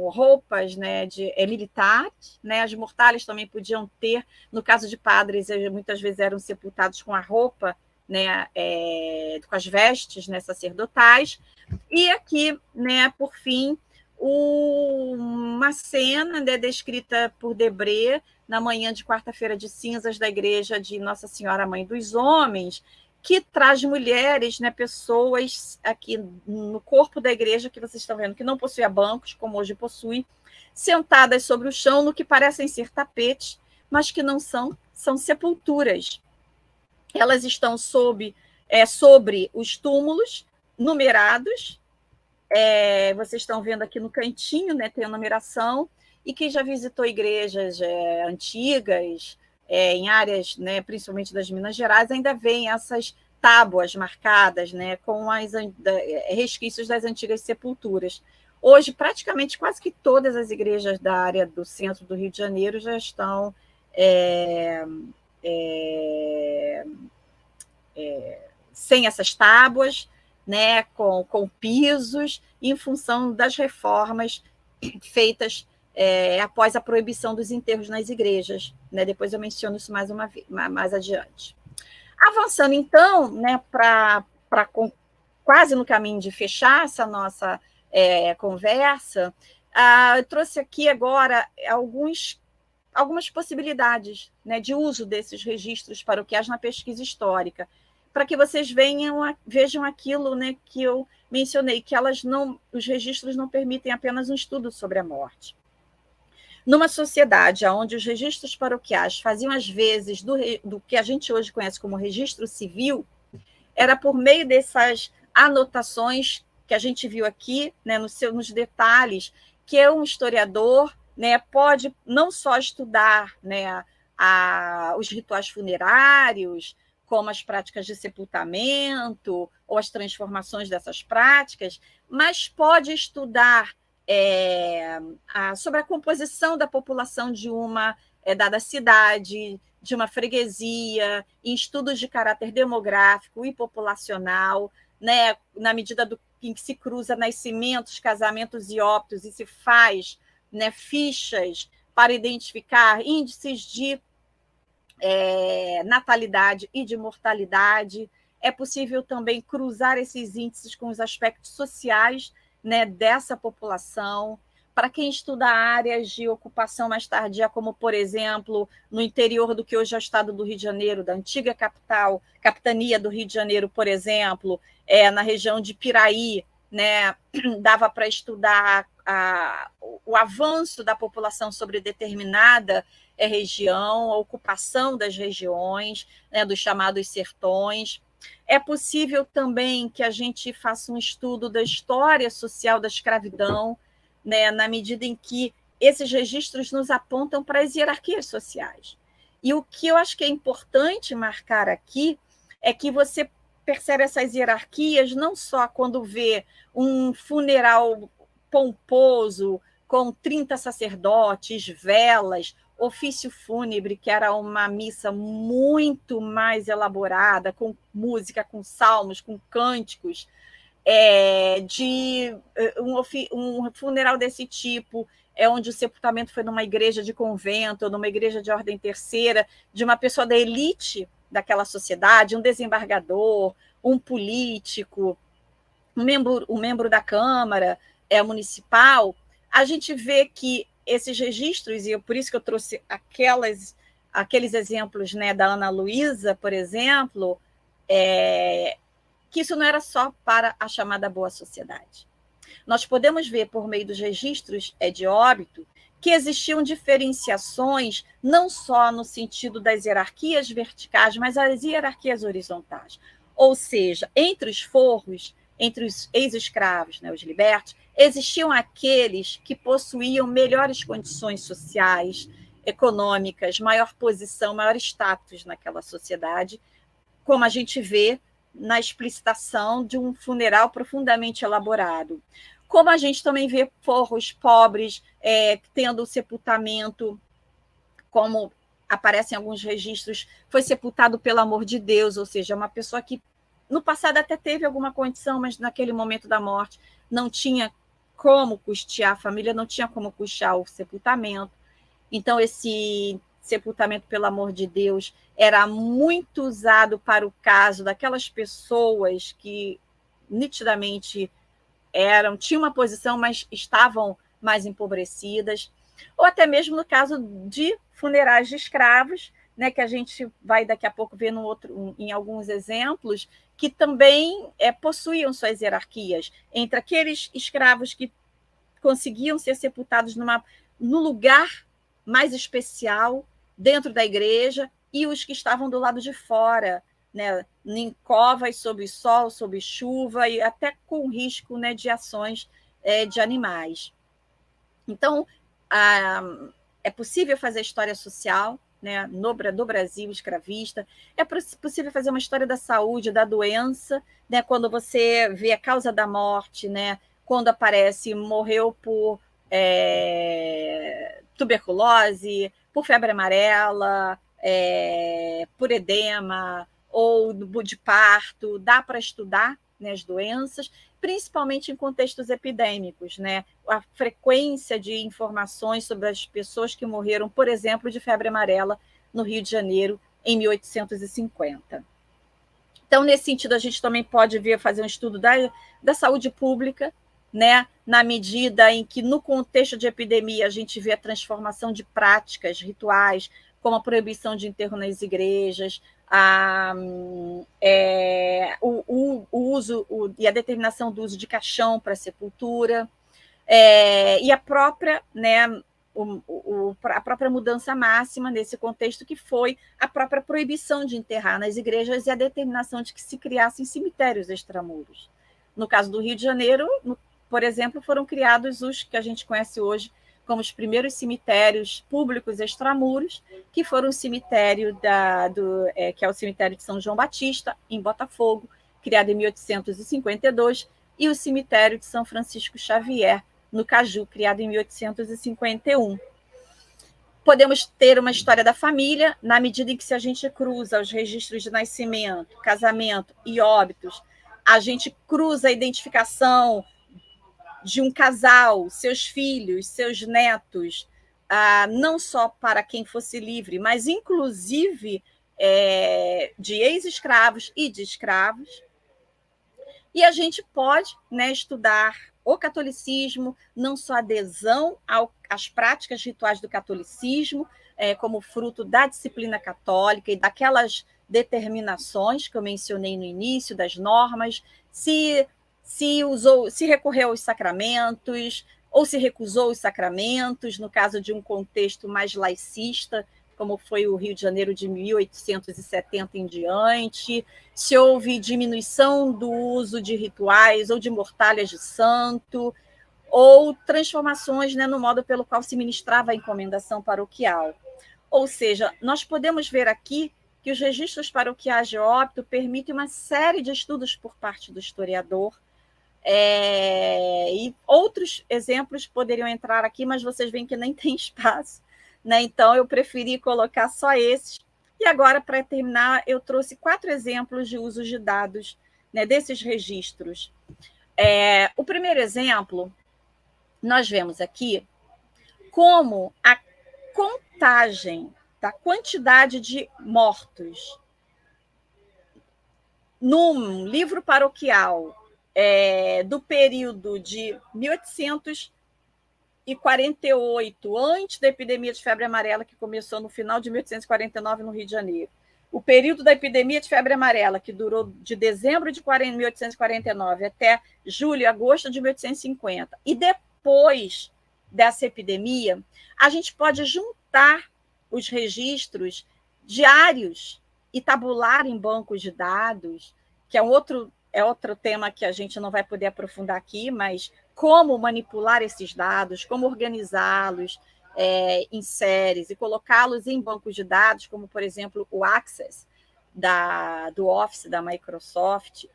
roupas, né, militares, né? As mortalhas também podiam ter, no caso de padres, muitas vezes eram sepultados com a roupa, né, com as vestes, né, sacerdotais. E aqui, né, por fim, uma cena, né, descrita por Debré na manhã de quarta-feira de cinzas da igreja de Nossa Senhora Mãe dos Homens, que traz mulheres, né, pessoas aqui no corpo da igreja, que vocês estão vendo que não possuía bancos, como hoje possui, sentadas sobre o chão no que parecem ser tapetes, mas que não são sepulturas. Elas estão sobre os túmulos numerados. Vocês estão vendo aqui no cantinho, né, tem a numeração, e quem já visitou igrejas antigas, em áreas, né, principalmente das Minas Gerais, ainda vêem essas tábuas marcadas, né, com resquícios das antigas sepulturas. Hoje, praticamente quase que todas as igrejas da área do centro do Rio de Janeiro já estão sem essas tábuas, né, com pisos, em função das reformas feitas após a proibição dos enterros nas igrejas, né? Depois eu menciono isso mais adiante. Avançando, então, né, para quase no caminho de fechar essa nossa conversa, eu trouxe aqui agora algumas possibilidades, né, de uso desses registros paroquiais na pesquisa histórica, para que vocês vejam aquilo, né, que eu mencionei, que os registros não permitem apenas um estudo sobre a morte. Numa sociedade onde os registros paroquiais faziam, às vezes, do que a gente hoje conhece como registro civil, era por meio dessas anotações que a gente viu aqui, né, nos detalhes, que um historiador, né, pode não só estudar, né, os rituais funerários, como as práticas de sepultamento ou as transformações dessas práticas, mas pode estudar sobre a composição da população de uma dada cidade, de uma freguesia, em estudos de caráter demográfico e populacional, né, na medida em que se cruza nascimentos, casamentos e óbitos e se faz, né, fichas para identificar índices de natalidade e de mortalidade. É possível também cruzar esses índices com os aspectos sociais, né, dessa população. Para quem estuda áreas de ocupação mais tardia, como, por exemplo, no interior do que hoje é o estado do Rio de Janeiro, da antiga capitania do Rio de Janeiro, por exemplo, na região de Piraí, né, dava para estudar o avanço da população sobre determinada região, a ocupação das regiões, né, dos chamados sertões. É possível também que a gente faça um estudo da história social da escravidão, né, na medida em que esses registros nos apontam para as hierarquias sociais. E o que eu acho que é importante marcar aqui é que você percebe essas hierarquias não só quando vê um funeral pomposo, com 30 sacerdotes, velas, ofício fúnebre, que era uma missa muito mais elaborada, com música, com salmos, com cânticos, um funeral desse tipo, onde o sepultamento foi numa igreja de convento, ou numa igreja de ordem terceira, de uma pessoa da elite daquela sociedade, um desembargador, um político, um membro da Câmara municipal, a gente vê que esses registros, e por isso que eu trouxe aqueles exemplos, né, da Ana Luísa, por exemplo, que isso não era só para a chamada boa sociedade. Nós podemos ver, por meio dos registros de óbito, que existiam diferenciações não só no sentido das hierarquias verticais, mas as hierarquias horizontais. Ou seja, entre os forros, entre os ex-escravos, né, os libertos, existiam aqueles que possuíam melhores condições sociais, econômicas, maior posição, maior status naquela sociedade, como a gente vê na explicitação de um funeral profundamente elaborado. Como a gente também vê forros pobres tendo o sepultamento, como aparece em alguns registros, foi sepultado pelo amor de Deus, ou seja, uma pessoa que no passado até teve alguma condição, mas naquele momento da morte não tinha como custear, a família não tinha como custear o sepultamento. Então, esse sepultamento pelo amor de Deus era muito usado para o caso daquelas pessoas que nitidamente tinham uma posição, mas estavam mais empobrecidas, ou até mesmo no caso de funerais de escravos, né, que a gente vai daqui a pouco ver em alguns exemplos, que também possuíam suas hierarquias, entre aqueles escravos que conseguiam ser sepultados no lugar mais especial, dentro da igreja, e os que estavam do lado de fora, né, em covas, sob sol, sob chuva, e até com risco, né, de ações de animais. Então, é possível fazer história social, né, do Brasil escravista, é possível fazer uma história da saúde, da doença, né, quando você vê a causa da morte, né, quando aparece, morreu por tuberculose, por febre amarela, por edema, ou de parto, dá para estudar, né, as doenças, principalmente em contextos epidêmicos, né? A frequência de informações sobre as pessoas que morreram, por exemplo, de febre amarela no Rio de Janeiro em 1850. Então, nesse sentido, a gente também pode fazer um estudo da saúde pública, né? Na medida em que, no contexto de epidemia, a gente vê a transformação de práticas rituais, como a proibição de enterro nas igrejas, o uso e a determinação do uso de caixão para sepultura, e a própria, né, a própria mudança máxima nesse contexto, que foi a própria proibição de enterrar nas igrejas e a determinação de que se criassem cemitérios extramuros. No caso do Rio de Janeiro, por exemplo, foram criados os que a gente conhece hoje como os primeiros cemitérios públicos extramuros, que foram o cemitério que é o cemitério de São João Batista, em Botafogo, criado em 1852, e o cemitério de São Francisco Xavier, no Caju, criado em 1851. Podemos ter uma história da família, na medida em que, se a gente cruza os registros de nascimento, casamento e óbitos, a gente cruza a identificação de um casal, seus filhos, seus netos, não só para quem fosse livre, mas inclusive de ex-escravos e de escravos. E a gente pode, né, estudar o catolicismo, não só a adesão às práticas rituais do catolicismo, como fruto da disciplina católica e daquelas determinações que eu mencionei no início, das normas, se recorreu aos sacramentos, ou se recusou os sacramentos, no caso de um contexto mais laicista, como foi o Rio de Janeiro de 1870 em diante, se houve diminuição do uso de rituais ou de mortalhas de santo, ou transformações, né, no modo pelo qual se ministrava a encomendação paroquial. Ou seja, nós podemos ver aqui que os registros paroquiais de óbito permitem uma série de estudos por parte do historiador, e outros exemplos poderiam entrar aqui, mas vocês veem que nem tem espaço, né? Então, eu preferi colocar só esses. E agora, para terminar, eu trouxe 4 exemplos de uso de dados, né, desses registros. O primeiro exemplo, nós vemos aqui como a contagem da quantidade de mortos num livro paroquial do período de 1848, antes da epidemia de febre amarela, que começou no final de 1849 no Rio de Janeiro. O período da epidemia de febre amarela, que durou de dezembro de 1849 até julho e agosto de 1850. E depois dessa epidemia, a gente pode juntar os registros diários e tabular em bancos de dados, que é outro tema que a gente não vai poder aprofundar aqui, mas como manipular esses dados, como organizá-los em séries e colocá-los em bancos de dados, como, por exemplo, o Access do Office da Microsoft,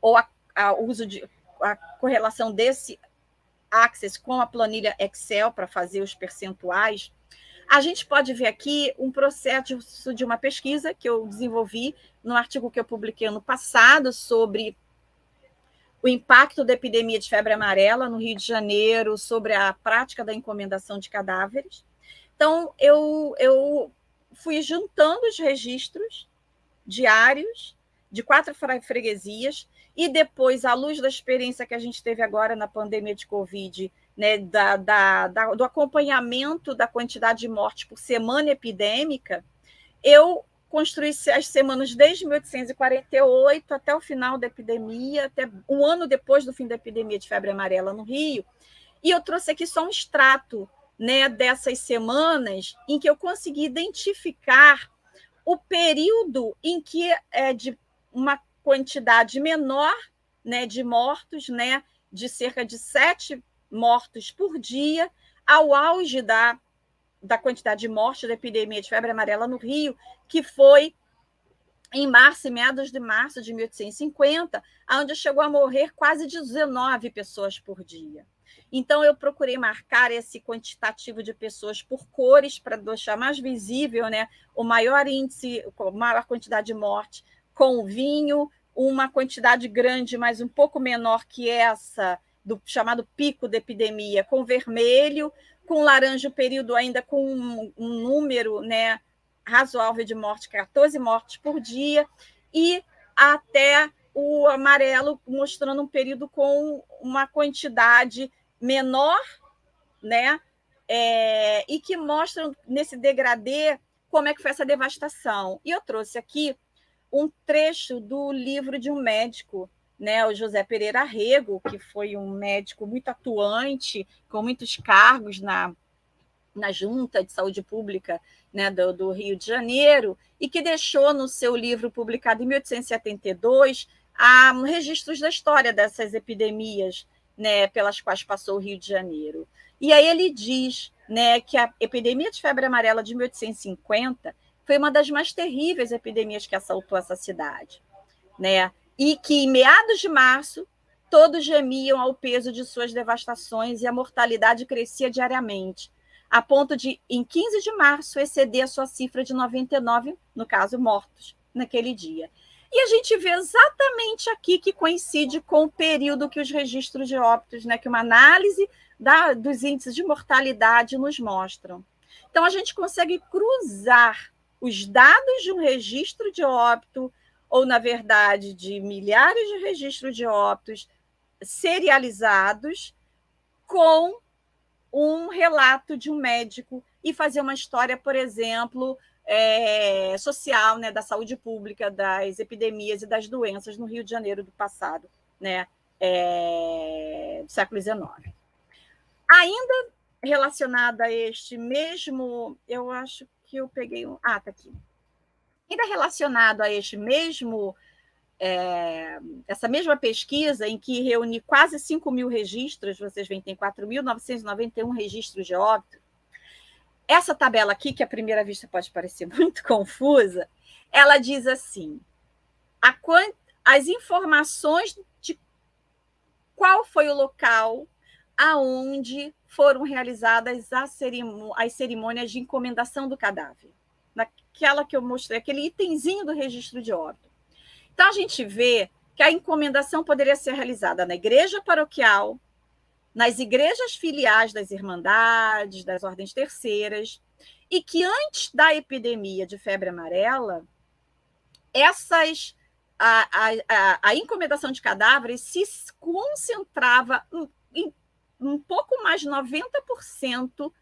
ou a correlação desse Access com a planilha Excel para fazer os percentuais. A gente pode ver aqui um processo de uma pesquisa que eu desenvolvi no artigo que eu publiquei ano passado sobre o impacto da epidemia de febre amarela no Rio de Janeiro, sobre a prática da encomendação de cadáveres. Então, eu fui juntando os registros diários de 4 freguesias e depois, à luz da experiência que a gente teve agora na pandemia de Covid, né, do acompanhamento da quantidade de mortes por semana epidêmica, eu construí as semanas desde 1848 até o final da epidemia, até um ano depois do fim da epidemia de febre amarela no Rio, e eu trouxe aqui só um extrato, né, dessas semanas em que eu consegui identificar o período em que de uma quantidade menor, né, de mortos, né, de cerca de 7 mortos por dia, ao auge da quantidade de mortes da epidemia de febre amarela no Rio, que foi em março, meados de março de 1850, onde chegou a morrer quase 19 pessoas por dia. Então, eu procurei marcar esse quantitativo de pessoas por cores para deixar mais visível, né, o maior índice, a maior quantidade de morte com vinho, uma quantidade grande, mas um pouco menor que essa, do chamado pico da epidemia, com vermelho, com laranja o período ainda com um número, né, razoável de morte, 14 mortes por dia, e até o amarelo mostrando um período com uma quantidade menor, né, e que mostram nesse degradê como é que foi essa devastação. E eu trouxe aqui um trecho do livro de um médico, né, o José Pereira Rego, que foi um médico muito atuante, com muitos cargos na Junta de Saúde Pública, né, do Rio de Janeiro, e que deixou no seu livro publicado em 1872 há registros da história dessas epidemias, né, pelas quais passou o Rio de Janeiro. E aí ele diz, né, que a epidemia de febre amarela de 1850 foi uma das mais terríveis epidemias que assaltou essa cidade, né? E que, em meados de março, todos gemiam ao peso de suas devastações e a mortalidade crescia diariamente, a ponto de, em 15 de março, exceder a sua cifra de 99, no caso, mortos, naquele dia. E a gente vê exatamente aqui que coincide com o período que os registros de óbitos, né, que uma análise dos índices de mortalidade nos mostram. Então, a gente consegue cruzar os dados de um registro de óbito, ou, na verdade, de milhares de registros de óbitos serializados, com um relato de um médico e fazer uma história, por exemplo, social, né, da saúde pública, das epidemias e das doenças no Rio de Janeiro do passado, né, do século XIX. Ainda relacionado a este mesmo, eu acho que eu peguei um... Ah, está aqui. Ainda relacionado a este mesmo, essa mesma pesquisa, em que reúne quase 5.000 registros, vocês veem, tem 4.991 registros de óbito. Essa tabela aqui, que à primeira vista pode parecer muito confusa, ela diz assim, as informações de qual foi o local aonde foram realizadas as cerimônias de encomendação do cadáver. Naquela que eu mostrei, aquele itemzinho do registro de óbito. Então, a gente vê que a encomendação poderia ser realizada na igreja paroquial, nas igrejas filiais das irmandades, das ordens terceiras, e que antes da epidemia de febre amarela, a encomendação de cadáveres se concentrava em um pouco mais de 90%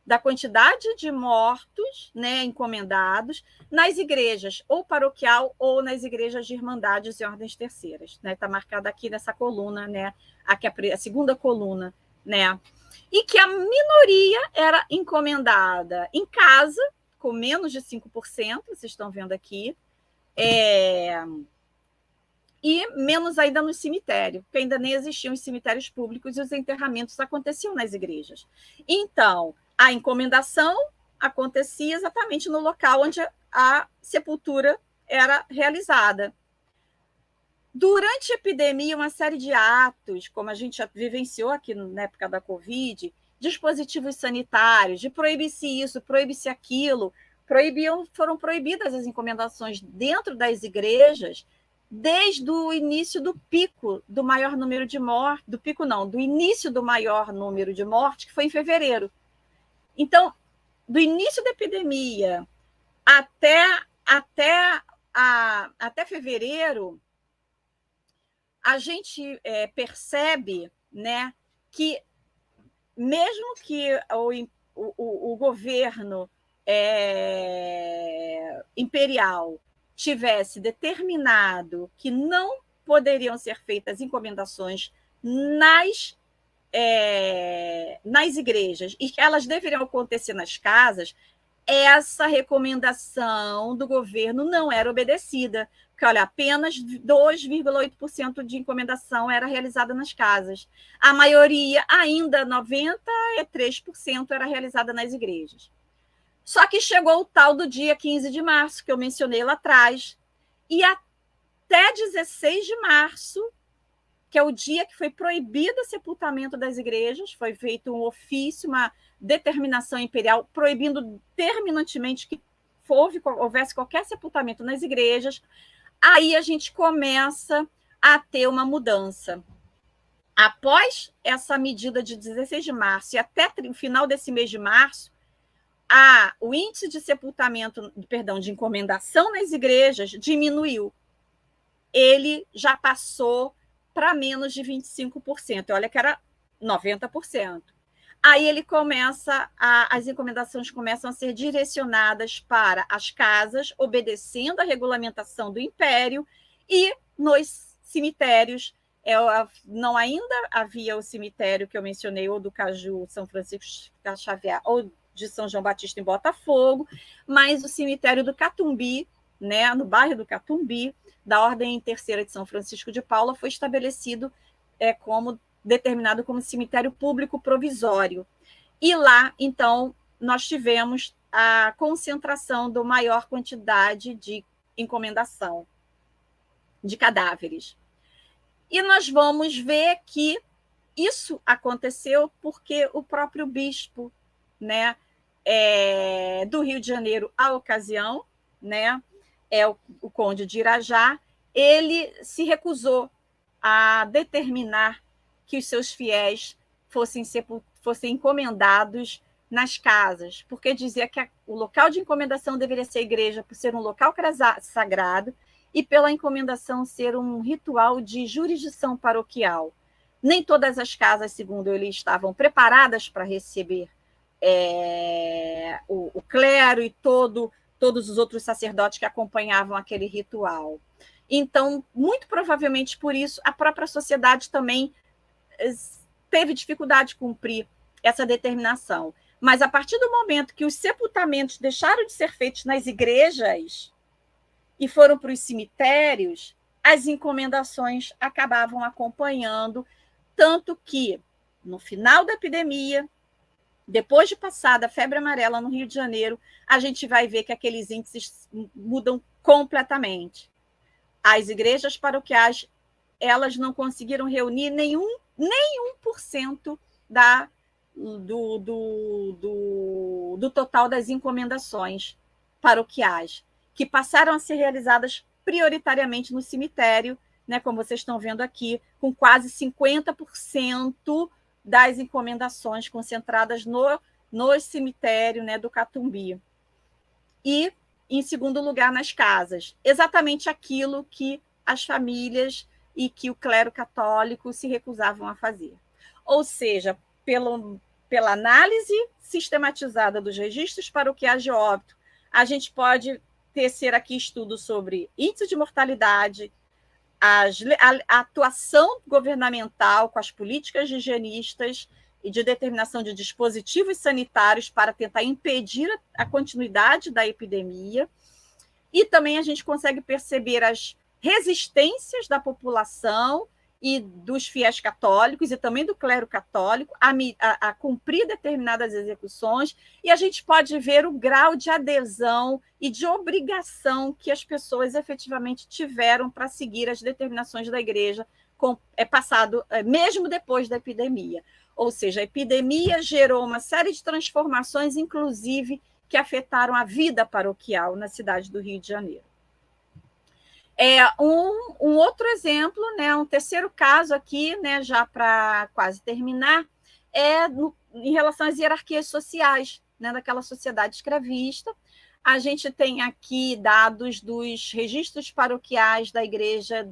da quantidade de mortos, né, encomendados nas igrejas, ou paroquial, ou nas igrejas de irmandades e ordens terceiras. Está, né, marcada aqui nessa coluna, né, aqui a segunda coluna, né, e que a minoria era encomendada em casa, com menos de 5%, vocês estão vendo aqui, e menos ainda no cemitério, porque ainda nem existiam os cemitérios públicos e os enterramentos aconteciam nas igrejas. Então, a encomendação acontecia exatamente no local onde a sepultura era realizada. Durante a epidemia, uma série de atos, como a gente já vivenciou aqui na época da Covid, dispositivos sanitários, de proibir-se isso, proibir-se aquilo, foram proibidas as encomendações dentro das igrejas, desde o início do pico do maior número de mortes, do início do maior número de mortes, que foi em fevereiro. Então, do início da epidemia até fevereiro, a gente percebe, né, que mesmo que o governo imperial tivesse determinado que não poderiam ser feitas encomendações nas igrejas e que elas deveriam acontecer nas casas, essa recomendação do governo não era obedecida, porque, olha, apenas 2,8% de encomendação era realizada nas casas. A maioria, ainda 93%, era realizada nas igrejas. Só que chegou o tal do dia 15 de março, que eu mencionei lá atrás, e até 16 de março, que é o dia que foi proibido o sepultamento das igrejas, foi feito um ofício, uma determinação imperial, proibindo terminantemente que houvesse qualquer sepultamento nas igrejas. Aí a gente começa a ter uma mudança. Após essa medida de 16 de março e até o final desse mês de março, o índice de sepultamento, de encomendação nas igrejas diminuiu. Ele já passou para menos de 25%. Olha que era 90%. Aí ele as encomendações começam a ser direcionadas para as casas, obedecendo a regulamentação do Império, e nos cemitérios, não ainda havia o cemitério que eu mencionei, ou do Caju, São Francisco Xavier, ou de São João Batista em Botafogo, mas o cemitério do Catumbi, né, no bairro do Catumbi, da Ordem Terceira de São Francisco de Paula foi estabelecido como determinado como cemitério público provisório. E lá, então, nós tivemos a concentração da maior quantidade de encomendação de cadáveres. E nós vamos ver que isso aconteceu porque o próprio bispo, né, do Rio de Janeiro, à ocasião, né, o conde de Irajá, ele se recusou a determinar que os seus fiéis fossem encomendados nas casas, porque dizia que o local de encomendação deveria ser a igreja, por ser um local sagrado, e pela encomendação ser um ritual de jurisdição paroquial. Nem todas as casas, segundo ele, estavam preparadas para receber o clero e todos os outros sacerdotes que acompanhavam aquele ritual. Então, muito provavelmente por isso, a própria sociedade também teve dificuldade de cumprir essa determinação. Mas, a partir do momento que os sepultamentos deixaram de ser feitos nas igrejas e foram para os cemitérios, as encomendações acabavam acompanhando, tanto que, no final da epidemia, depois de passada a febre amarela no Rio de Janeiro, a gente vai ver que aqueles índices mudam completamente. As igrejas paroquiais, elas não conseguiram reunir nem 1% do total das encomendações paroquiais, que passaram a ser realizadas prioritariamente no cemitério, né, como vocês estão vendo aqui, com quase 50% das encomendações concentradas no cemitério, né, do Catumbi. E, em segundo lugar, nas casas. Exatamente aquilo que as famílias e que o clero católico se recusavam a fazer. Ou seja, pela análise sistematizada dos registros paroquiais de óbito, a gente pode tecer aqui estudos sobre índice de mortalidade, a atuação governamental com as políticas higienistas e de determinação de dispositivos sanitários para tentar impedir a continuidade da epidemia. E também a gente consegue perceber as resistências da população e dos fiéis católicos e também do clero católico a cumprir determinadas execuções, e a gente pode ver o grau de adesão e de obrigação que as pessoas efetivamente tiveram para seguir as determinações da igreja mesmo depois da epidemia. Ou seja, a epidemia gerou uma série de transformações, inclusive, que afetaram a vida paroquial na cidade do Rio de Janeiro. Um outro exemplo, né, um terceiro caso aqui, né, já para quase terminar, em relação às hierarquias sociais, né, daquela sociedade escravista. A gente tem aqui dados dos registros paroquiais da igreja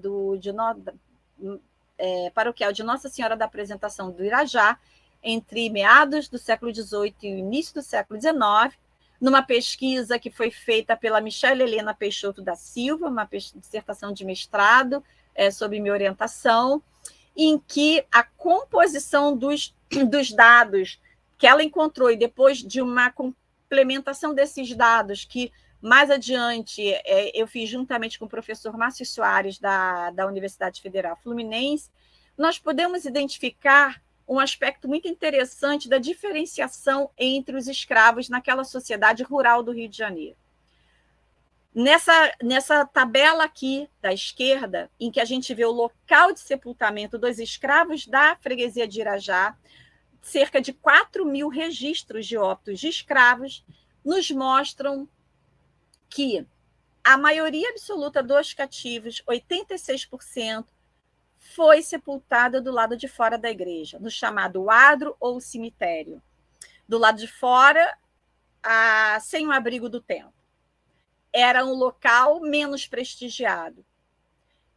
paroquial de Nossa Senhora da Apresentação do Irajá, entre meados do século XVIII e o início do século XIX, numa pesquisa que foi feita pela Michelle Helena Peixoto da Silva, uma dissertação de mestrado sob minha orientação, em que a composição dos dados que ela encontrou, e depois de uma complementação desses dados, que mais adiante eu fiz juntamente com o professor Márcio Soares, da Universidade Federal Fluminense, nós podemos identificar um aspecto muito interessante da diferenciação entre os escravos naquela sociedade rural do Rio de Janeiro. Nessa tabela aqui da esquerda, em que a gente vê o local de sepultamento dos escravos da freguesia de Irajá, cerca de 4.000 registros de óbitos de escravos nos mostram que a maioria absoluta dos cativos, 86%, foi sepultada do lado de fora da igreja, no chamado adro ou cemitério. Do lado de fora, sem o abrigo do templo. Era um local menos prestigiado.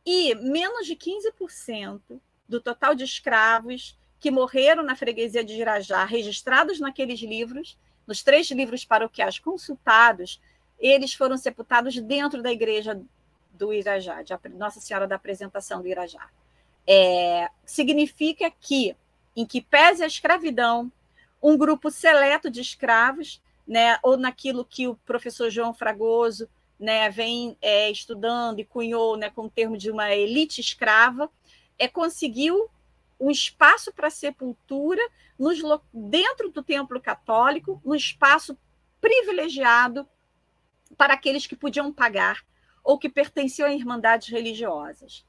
E menos de 15% do total de escravos que morreram na freguesia de Irajá, registrados naqueles livros, nos 3 livros paroquiais consultados, eles foram sepultados dentro da igreja do Irajá, de Nossa Senhora da Apresentação do Irajá. Significa que, em que pese a escravidão, um grupo seleto de escravos, né, ou naquilo que o professor João Fragoso, né, vem estudando e cunhou, né, com o termo de uma elite escrava, conseguiu um espaço para sepultura dentro do templo católico, um espaço privilegiado para aqueles que podiam pagar ou que pertenciam a irmandades religiosas.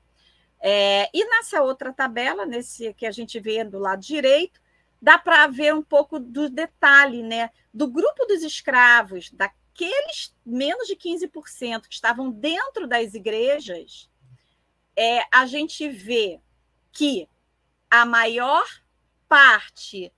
E nessa outra tabela, nesse que a gente vê do lado direito, dá para ver um pouco do detalhe, né, do grupo dos escravos, daqueles menos de 15% que estavam dentro das igrejas. A gente vê que a maior parte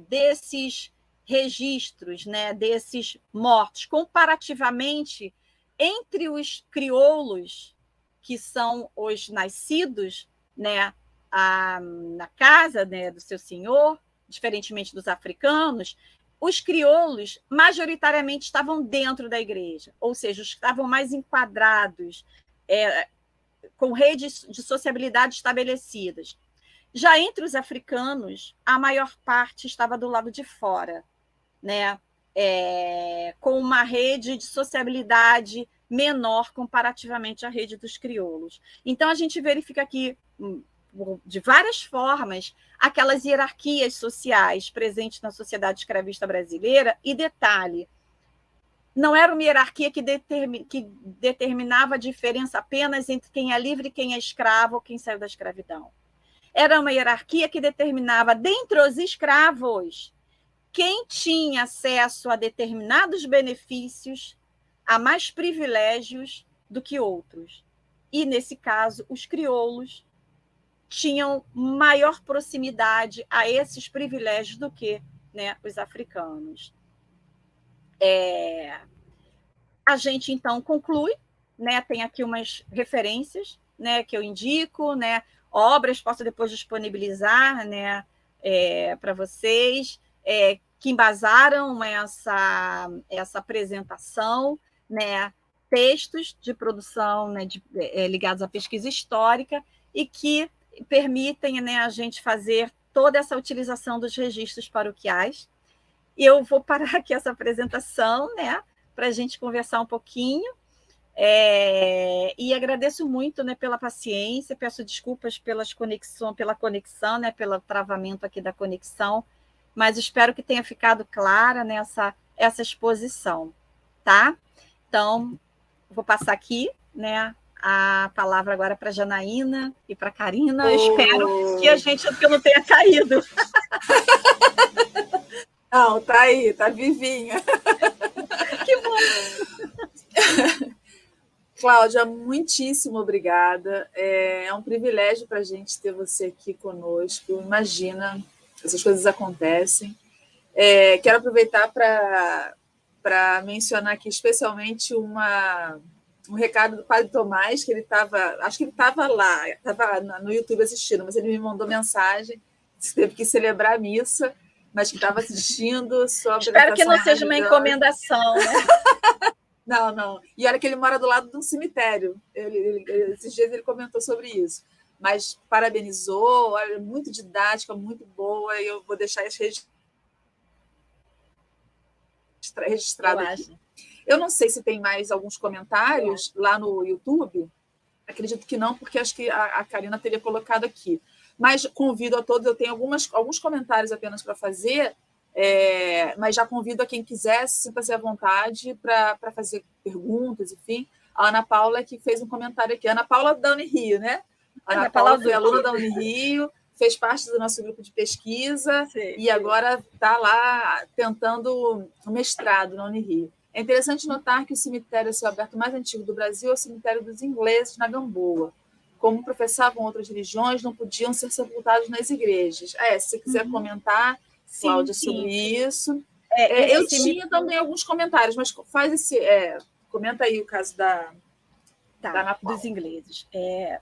desses registros, né, desses mortos, comparativamente entre os crioulos, que são os nascidos, né, na casa, né, do seu senhor, diferentemente dos africanos, os crioulos majoritariamente estavam dentro da igreja, ou seja, estavam mais enquadrados, com redes de sociabilidade estabelecidas. Já entre os africanos, a maior parte estava do lado de fora, né? Com uma rede de sociabilidade menor comparativamente à rede dos crioulos. Então, a gente verifica aqui, de várias formas, aquelas hierarquias sociais presentes na sociedade escravista brasileira. E detalhe, não era uma hierarquia que determinava a diferença apenas entre quem é livre e quem é escravo ou quem saiu da escravidão. Era uma hierarquia que determinava, dentre os escravos, quem tinha acesso a determinados benefícios, a mais privilégios do que outros. E, nesse caso, os crioulos tinham maior proximidade a esses privilégios do que, né, os africanos. A gente, então, conclui, né, tem aqui umas referências, né, que eu indico, né, obras, posso depois disponibilizar, né, para vocês, que embasaram essa apresentação, né, textos de produção, né, ligados à pesquisa histórica e que permitem, né, a gente fazer toda essa utilização dos registros paroquiais. E eu vou parar aqui essa apresentação, né, para a gente conversar um pouquinho. E agradeço muito, né, pela paciência, peço desculpas pela conexão, né, pelo travamento aqui da conexão, mas espero que tenha ficado clara nessa essa exposição, tá? Então, vou passar aqui, né, a palavra agora para a Janaína e para a Karina. Espero que eu não tenha caído. Não, tá aí, tá vivinha. Que bom! Cláudia, muitíssimo obrigada. É um privilégio para a gente ter você aqui conosco. Imagina, essas coisas acontecem. Quero aproveitar para mencionar aqui especialmente um recado do Padre Tomás, que acho que ele estava lá, estava no YouTube assistindo, mas ele me mandou mensagem, teve que celebrar a missa, mas que estava assistindo sobre. Espero que não seja uma encomendação, né? Não. E olha que ele mora do lado de um cemitério. Esses dias ele comentou sobre isso. Mas parabenizou, olha, muito didática, muito boa, e eu vou deixar isso registrado aqui. Eu não sei se tem mais alguns comentários lá no YouTube. Acredito que não, porque acho que a Karina teria colocado aqui. Mas convido a todos, eu tenho alguns comentários apenas para fazer, mas já convido a quem quiser, sinta-se à vontade para fazer perguntas, enfim. A Ana Paula que fez um comentário aqui. Ana Paula da Unirio, né? A Ana Paula foi aluna da Unirio, fez parte do nosso grupo de pesquisa. Sim, e agora está lá tentando o mestrado na Unirio. É interessante notar que o cemitério a céu aberto mais antigo do Brasil é o cemitério dos ingleses, na Gamboa. Como professavam outras religiões, não podiam ser sepultados nas igrejas. Se você quiser comentar, Cláudia, sobre isso. Eu tinha também alguns comentários, mas faz comenta aí o caso da Ana Paula. Dos ingleses. É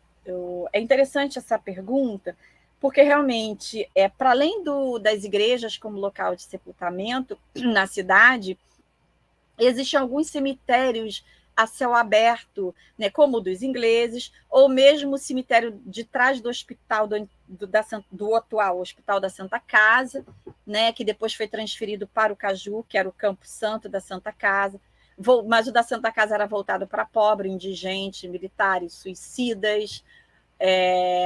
interessante essa pergunta, porque realmente, para além das igrejas como local de sepultamento na cidade, existem alguns cemitérios a céu aberto, né, como o dos ingleses, ou mesmo o cemitério de trás do hospital do atual Hospital da Santa Casa, né, que depois foi transferido para o Caju, que era o Campo Santo da Santa Casa. mas o da Santa Casa era voltado para pobre, indigente, militares, suicidas,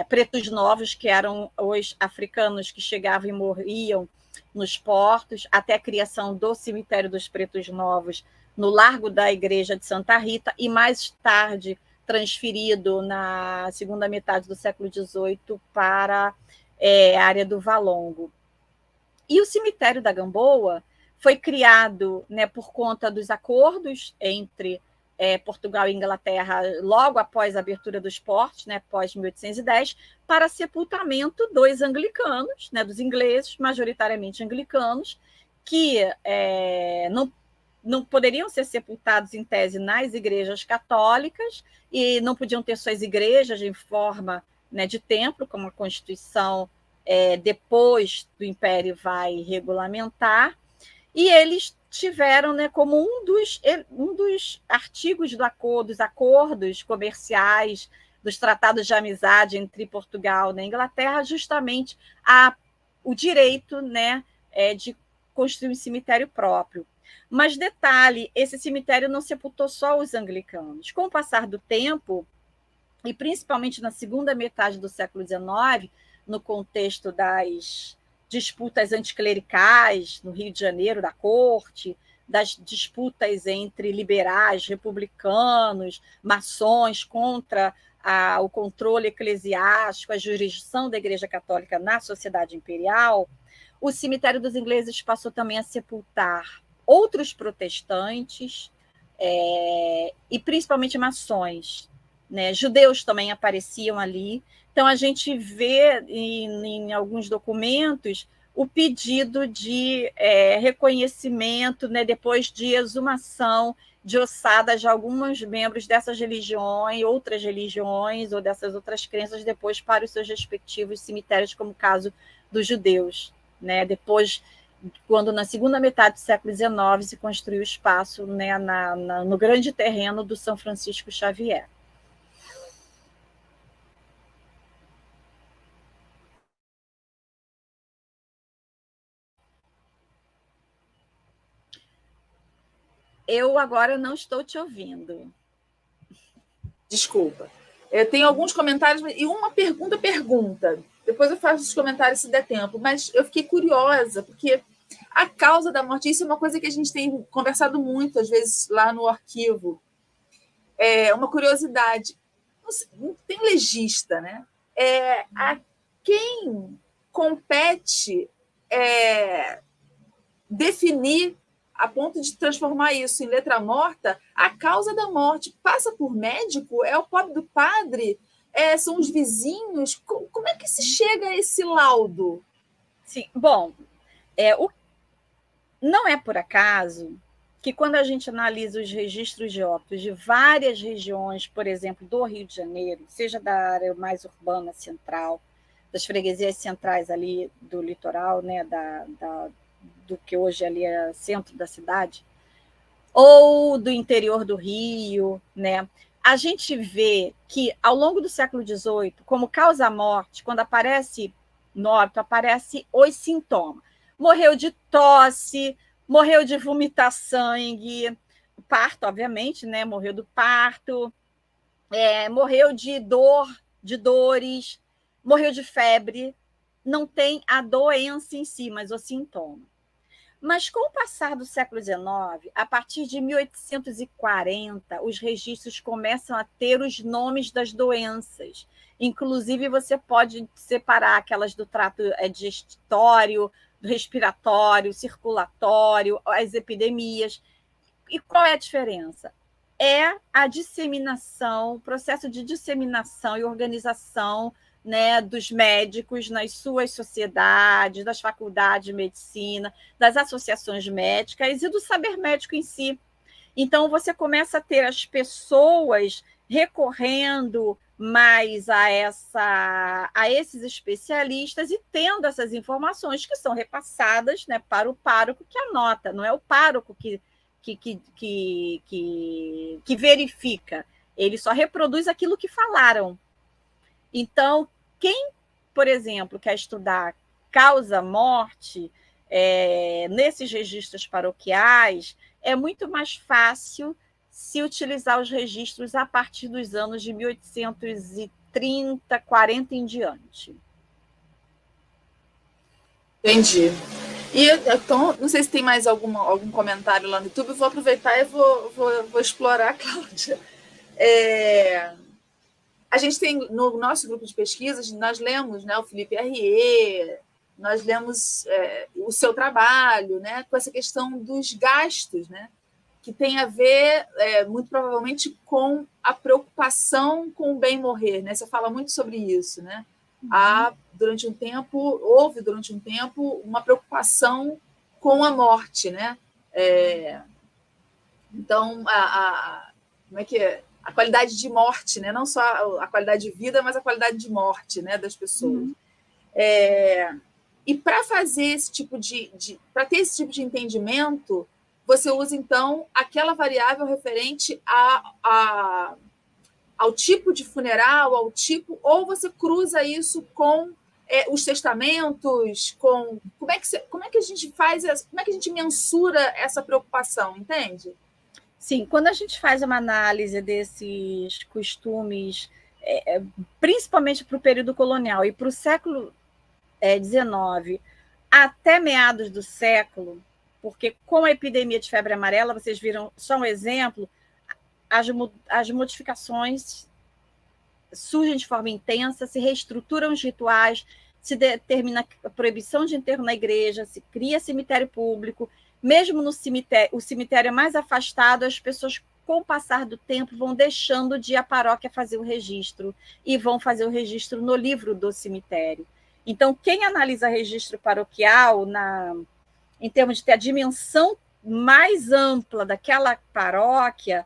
pretos novos, que eram os africanos que chegavam e morriam nos portos, até a criação do cemitério dos pretos novos no Largo da Igreja de Santa Rita, e mais tarde transferido na segunda metade do século XVIII para a área do Valongo. E o cemitério da Gamboa foi criado, né, por conta dos acordos entre Portugal e Inglaterra logo após a abertura dos portos, né, pós 1810, para sepultamento dos anglicanos, né, dos ingleses, majoritariamente anglicanos, que não poderiam ser sepultados, em tese, nas igrejas católicas e não podiam ter suas igrejas em forma, né, de templo, como a Constituição depois do Império vai regulamentar, e eles tiveram, né, como um dos artigos dos acordos comerciais, dos tratados de amizade entre Portugal e Inglaterra, justamente o direito, né, de construir um cemitério próprio. Mas, detalhe, esse cemitério não sepultou só os anglicanos. Com o passar do tempo, e principalmente na segunda metade do século XIX, no contexto das disputas anticlericais no Rio de Janeiro, da corte, das disputas entre liberais, republicanos, maçons contra o controle eclesiástico, a jurisdição da Igreja Católica na sociedade imperial, o cemitério dos ingleses passou também a sepultar outros protestantes e principalmente maçons, né? Judeus também apareciam ali. Então, a gente vê em alguns documentos o pedido de reconhecimento, né, depois de exumação de ossadas de alguns membros dessas religiões, outras religiões ou dessas outras crenças, depois para os seus respectivos cemitérios, como o caso dos judeus, né? Depois, quando na segunda metade do século XIX se construiu o espaço, né, no grande terreno do São Francisco Xavier. Eu agora não estou te ouvindo. Desculpa. Eu tenho alguns comentários e uma pergunta. Depois eu faço os comentários se der tempo, mas eu fiquei curiosa, porque a causa da morte, isso é uma coisa que a gente tem conversado muito, às vezes, lá no arquivo. É uma curiosidade. Não tem legista, né? A quem compete definir, a ponto de transformar isso em letra morta, a causa da morte passa por médico? É o pobre do padre? São os vizinhos? Como é que se chega a esse laudo? Sim, bom, não é por acaso que, quando a gente analisa os registros de óbitos de várias regiões, por exemplo, do Rio de Janeiro, seja da área mais urbana central, das freguesias centrais ali do litoral, né, do que hoje ali é centro da cidade, ou do interior do Rio, né? A gente vê que, ao longo do século XVIII, como causa-morte, quando aparece no óbito, aparece os sintomas. Morreu de tosse, morreu de vomitar sangue, parto, obviamente, né? Morreu do parto, morreu de dores, morreu de febre. Não tem a doença em si, mas o sintoma. Mas, com o passar do século XIX, a partir de 1840, os registros começam a ter os nomes das doenças. Inclusive, você pode separar aquelas do trato digestório, do respiratório, circulatório, as epidemias. E qual é a diferença? É a disseminação, o processo de disseminação e organização, né, dos médicos nas suas sociedades, das faculdades de medicina, das associações médicas e do saber médico em si. Então, você começa a ter as pessoas recorrendo mais a esses especialistas e tendo essas informações que são repassadas, né, para o pároco que anota, não é o pároco que verifica, ele só reproduz aquilo que falaram. Então, quem, por exemplo, quer estudar causa-morte nesses registros paroquiais, é muito mais fácil se utilizar os registros a partir dos anos de 1830, 40 em diante. Entendi. E então, não sei se tem mais algum comentário lá no YouTube, eu vou aproveitar e vou explorar, Cláudia. A gente tem, no nosso grupo de pesquisas, nós lemos, né, o Felipe R.E., nós lemos o seu trabalho, né, com essa questão dos gastos, né, que tem a ver, muito provavelmente, com a preocupação com o bem morrer. Né? Você fala muito sobre isso. Né? Houve, durante um tempo, uma preocupação com a morte. Né? Então, como é que é? A qualidade de morte, né? Não só a qualidade de vida, mas a qualidade de morte, né, das pessoas. E para fazer esse tipo para ter esse tipo de entendimento, você usa, então, aquela variável referente ao tipo de funeral, ou você cruza isso com os testamentos, como é que a gente faz, como é que a gente mensura essa preocupação, entende? Sim, quando a gente faz uma análise desses costumes, principalmente para o período colonial e para o século XIX, até meados do século, porque com a epidemia de febre amarela, vocês viram só um exemplo, as modificações surgem de forma intensa, se reestruturam os rituais, se determina a proibição de enterro na igreja, se cria cemitério público, mesmo no cemitério, o cemitério é mais afastado, as pessoas, com o passar do tempo, vão deixando de ir à paróquia fazer o registro e vão fazer o registro no livro do cemitério. Então, quem analisa registro paroquial, em termos de ter a dimensão mais ampla daquela paróquia,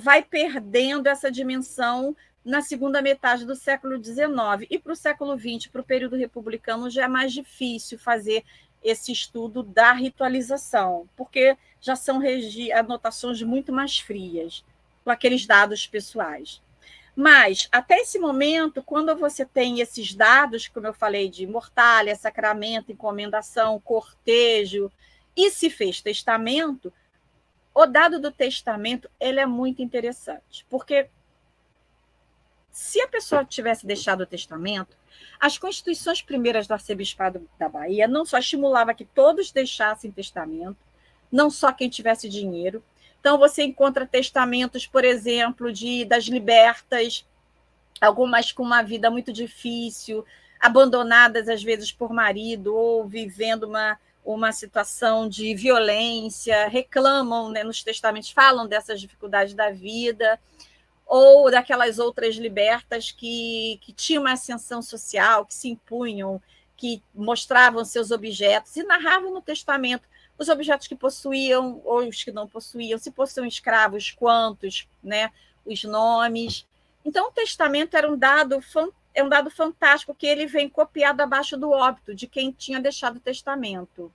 vai perdendo essa dimensão na segunda metade do século XIX. E para o século XX, para o período republicano, já é mais difícil fazer esse estudo da ritualização, porque já são anotações muito mais frias, com aqueles dados pessoais. Mas, até esse momento, quando você tem esses dados, como eu falei, de mortalha, sacramento, encomendação, cortejo, e se fez testamento, o dado do testamento ele é muito interessante, porque se a pessoa tivesse deixado o testamento, as constituições primeiras do arcebispado da Bahia não só estimulava que todos deixassem testamento, não só quem tivesse dinheiro. Então, você encontra testamentos, por exemplo, das libertas, algumas com uma vida muito difícil, abandonadas, às vezes, por marido, ou vivendo uma situação de violência, reclamam, né, nos testamentos, falam dessas dificuldades da vida, ou daquelas outras libertas que tinham uma ascensão social, que se impunham, que mostravam seus objetos e narravam no testamento os objetos que possuíam ou os que não possuíam, se possuíam escravos, quantos, né, os nomes. Então, o testamento era um dado fantástico, que ele vem copiado abaixo do óbito de quem tinha deixado o testamento.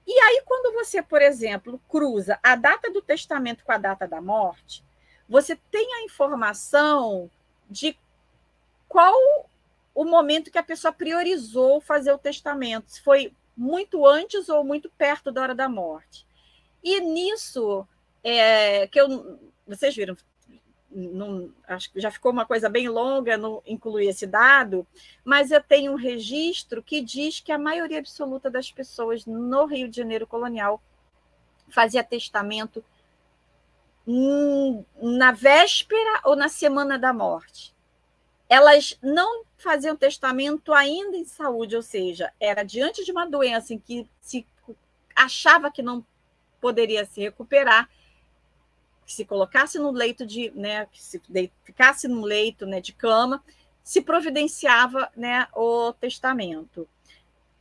E aí, quando você, por exemplo, cruza a data do testamento com a data da morte, você tem a informação de qual o momento que a pessoa priorizou fazer o testamento, se foi muito antes ou muito perto da hora da morte. E nisso, vocês viram, acho que já ficou uma coisa bem longa, não incluí esse dado, mas eu tenho um registro que diz que a maioria absoluta das pessoas no Rio de Janeiro colonial fazia testamento na véspera ou na semana da morte. Elas não faziam testamento ainda em saúde, ou seja, era diante de uma doença em que se achava que não poderia se recuperar, que se colocasse no leito que se ficasse no leito, né, de cama, se providenciava, né, o testamento.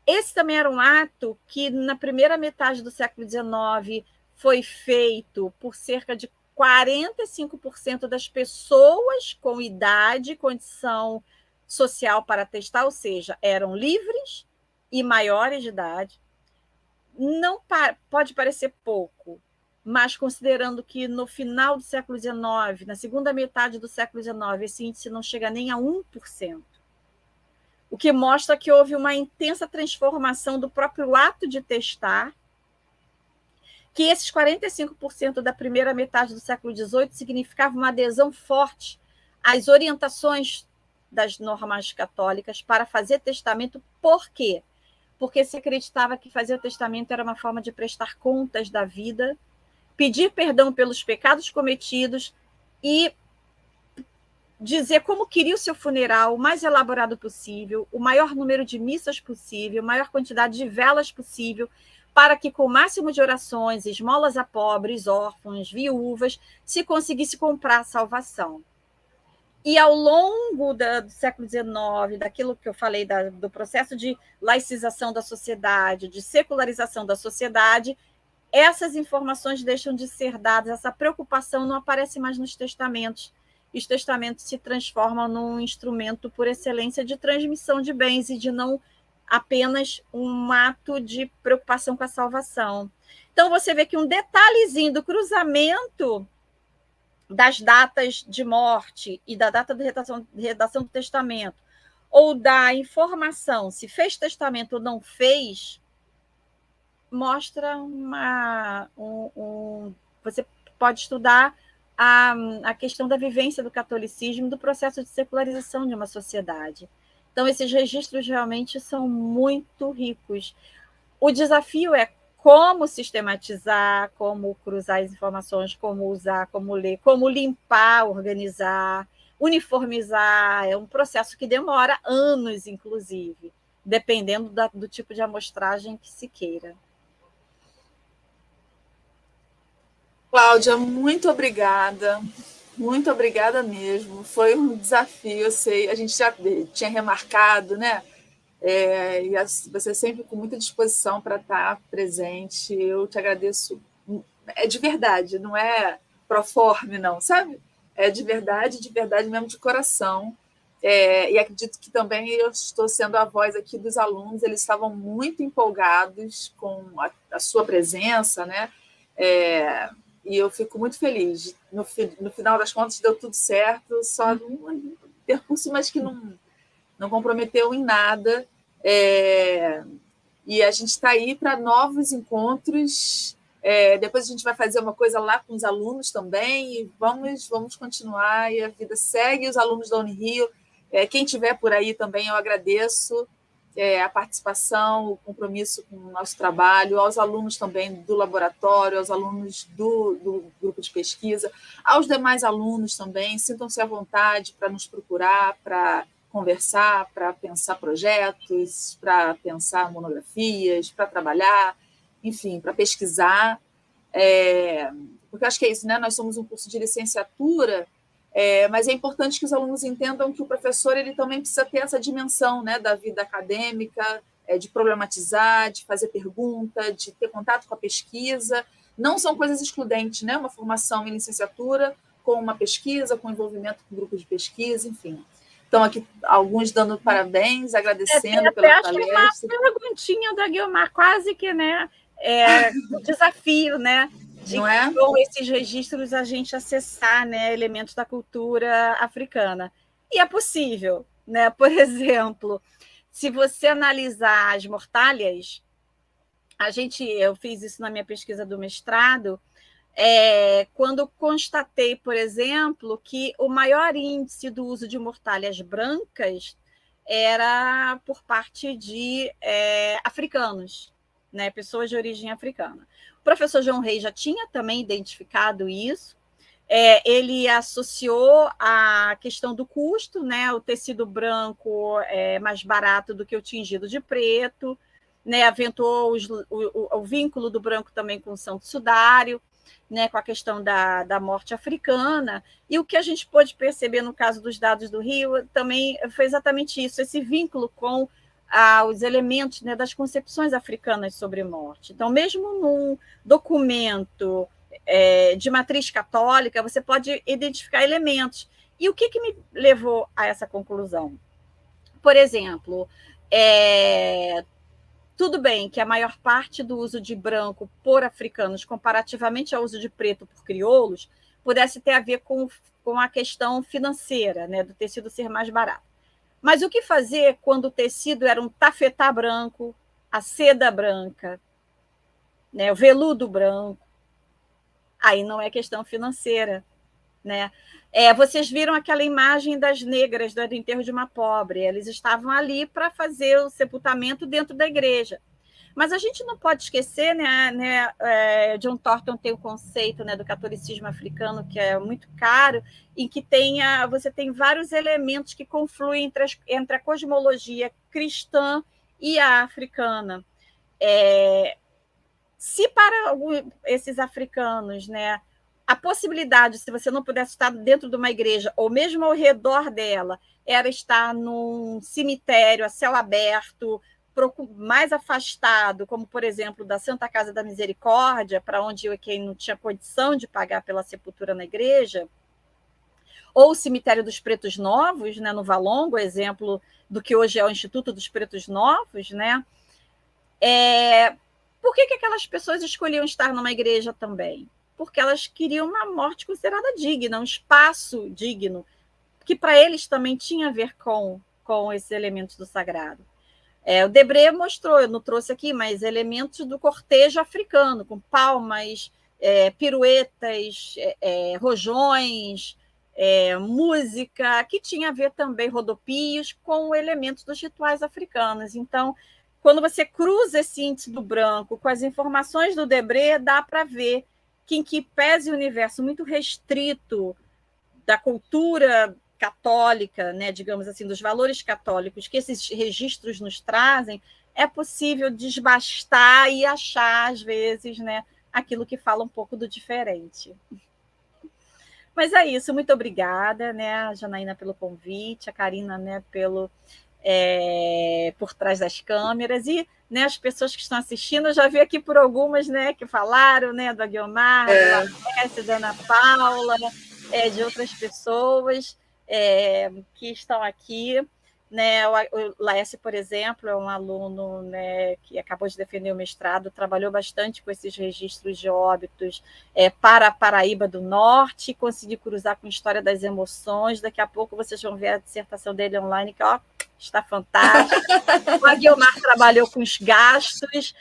Esse também era um ato que, na primeira metade do século XIX, foi feito por cerca de 45% das pessoas com idade e condição social para testar, ou seja, eram livres e maiores de idade. Não pode parecer pouco, mas considerando que no final do século XIX, na segunda metade do século XIX, esse índice não chega nem a 1%. O que mostra que houve uma intensa transformação do próprio ato de testar, que esses 45% da primeira metade do século XVIII significava uma adesão forte às orientações das normas católicas para fazer testamento. Por quê? Porque se acreditava que fazer o testamento era uma forma de prestar contas da vida, pedir perdão pelos pecados cometidos e dizer como queria o seu funeral, o mais elaborado possível, o maior número de missas possível, a maior quantidade de velas possível, para que, com o máximo de orações, esmolas a pobres, órfãos, viúvas, se conseguisse comprar a salvação. E ao longo do século XIX, daquilo que eu falei, do processo de laicização da sociedade, de secularização da sociedade, essas informações deixam de ser dadas, essa preocupação não aparece mais nos testamentos. Os testamentos se transformam num instrumento por excelência de transmissão de bens e de não apenas um ato de preocupação com a salvação. Então, você vê que um detalhezinho do cruzamento das datas de morte e da data de redação do testamento, ou da informação, se fez testamento ou não fez, mostra você pode estudar a questão da vivência do catolicismo, do processo de secularização de uma sociedade. Então, esses registros realmente são muito ricos. O desafio é como sistematizar, como cruzar as informações, como usar, como ler, como limpar, organizar, uniformizar. É um processo que demora anos, inclusive, dependendo do tipo de amostragem que se queira. Cláudia, muito obrigada mesmo. Foi um desafio, eu sei, a gente já tinha remarcado, né? E você sempre com muita disposição para estar presente. Eu te agradeço. É de verdade, não é pro forma, não, sabe? É de verdade mesmo, de coração. E acredito que também eu estou sendo a voz aqui dos alunos, eles estavam muito empolgados com a sua presença, né? E eu fico muito feliz. No final das contas, deu tudo certo, só um percurso, mas que não comprometeu em nada. E a gente está aí para novos encontros. Depois a gente vai fazer uma coisa lá com os alunos também, e vamos continuar, e a vida segue. Os alunos da Unirio, quem estiver por aí também, eu agradeço a participação, o compromisso com o nosso trabalho, aos alunos também do laboratório, aos alunos do grupo de pesquisa, aos demais alunos também, sintam-se à vontade para nos procurar, para conversar, para pensar projetos, para pensar monografias, para trabalhar, enfim, para pesquisar, porque acho que é isso, né? Nós somos um curso de licenciatura, mas é importante que os alunos entendam que o professor ele também precisa ter essa dimensão, né, da vida acadêmica, de problematizar, de fazer pergunta, de ter contato com a pesquisa. Não são coisas excludentes, né? Uma formação em licenciatura com uma pesquisa, com envolvimento com grupo de pesquisa, enfim. Então, aqui, alguns dando parabéns, agradecendo pela palestra. Uma perguntinha da Guiomar, quase que, né? O desafio, né? De com esses registros a gente acessar, né, elementos da cultura africana. E é possível, né? Por exemplo, se você analisar as mortalhas, eu fiz isso na minha pesquisa do mestrado, quando constatei, por exemplo, que o maior índice do uso de mortalhas brancas era por parte de africanos, né, pessoas de origem africana. O professor João Reis já tinha também identificado isso, ele associou a questão do custo, né, o tecido branco é mais barato do que o tingido de preto, né, aventou o vínculo do branco também com o Santo Sudário, né, com a questão da morte africana, e o que a gente pôde perceber no caso dos dados do Rio também foi exatamente isso, esse vínculo com os elementos, né, das concepções africanas sobre morte. Então, mesmo num documento de matriz católica, você pode identificar elementos. E o que me levou a essa conclusão? Por exemplo, tudo bem que a maior parte do uso de branco por africanos, comparativamente ao uso de preto por crioulos, pudesse ter a ver com a questão financeira, né, do tecido ser mais barato. Mas o que fazer quando o tecido era um tafetá branco, a seda branca, né? O veludo branco. Aí não é questão financeira, né? Vocês viram aquela imagem das negras do enterro de uma pobre. Eles estavam ali para fazer o sepultamento dentro da igreja. Mas a gente não pode esquecer, John Thornton tem o conceito, né, do catolicismo africano, que é muito caro, em que você tem vários elementos que confluem entre a cosmologia cristã e a africana. Se para esses africanos, né, a possibilidade, se você não pudesse estar dentro de uma igreja, ou mesmo ao redor dela, era estar num cemitério a céu aberto, mais afastado, como, por exemplo, da Santa Casa da Misericórdia, para onde quem não tinha condição de pagar pela sepultura na igreja, ou o cemitério dos Pretos Novos, né, no Valongo, exemplo do que hoje é o Instituto dos Pretos Novos, né? Por que aquelas pessoas escolhiam estar numa igreja também? Porque elas queriam uma morte considerada digna, um espaço digno, que para eles também tinha a ver com esses elementos do sagrado. O Debré mostrou, eu não trouxe aqui, mas elementos do cortejo africano, com palmas, piruetas, rojões, música, que tinha a ver também, rodopios, com elementos dos rituais africanos. Então, quando você cruza esse índice do branco com as informações do Debré, dá para ver que, em que pese o universo muito restrito da cultura católica, né, digamos assim, dos valores católicos que esses registros nos trazem, é possível desbastar e achar, às vezes, né, aquilo que fala um pouco do diferente. Mas é isso, muito obrigada, né, Janaína, pelo convite, a Karina, né, por trás das câmeras, e, né, as pessoas que estão assistindo, eu já vi aqui por algumas, né, que falaram, né, do Aguiomar, do Laércio, da Ana Paula, de outras pessoas que estão aqui, né? O Laércio, por exemplo, é um aluno, né, que acabou de defender o mestrado, trabalhou bastante com esses registros de óbitos para a Paraíba do Norte, conseguiu cruzar com a história das emoções. Daqui a pouco vocês vão ver a dissertação dele online, que está fantástica. O Aguiomar trabalhou com os gastos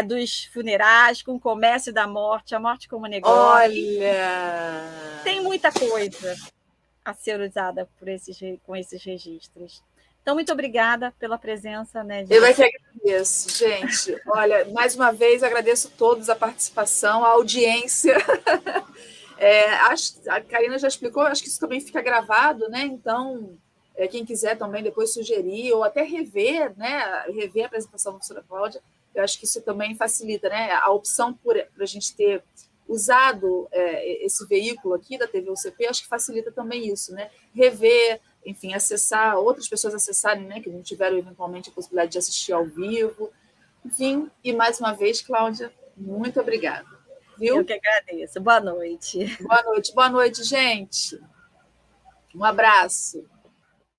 dos funerais, com o comércio da morte, a morte como negócio. Olha! Tem muita coisa a ser usada com esses registros. Então, muito obrigada pela presença, né? Eu é que agradeço, gente. Olha, mais uma vez, agradeço a todos a participação, a audiência. A Karina já explicou, acho que isso também fica gravado, né? Então, quem quiser também depois sugerir, ou até rever, né? Rever a apresentação da professora Cláudia, eu acho que isso também facilita, né? A opção por a gente ter usado esse veículo aqui da TV UCP, acho que facilita também isso, né? Rever, enfim, acessar, outras pessoas acessarem, né, que não tiveram eventualmente a possibilidade de assistir ao vivo. Enfim, e mais uma vez, Cláudia, muito obrigada. Viu? Eu que agradeço. Boa noite. Boa noite, gente. Um abraço.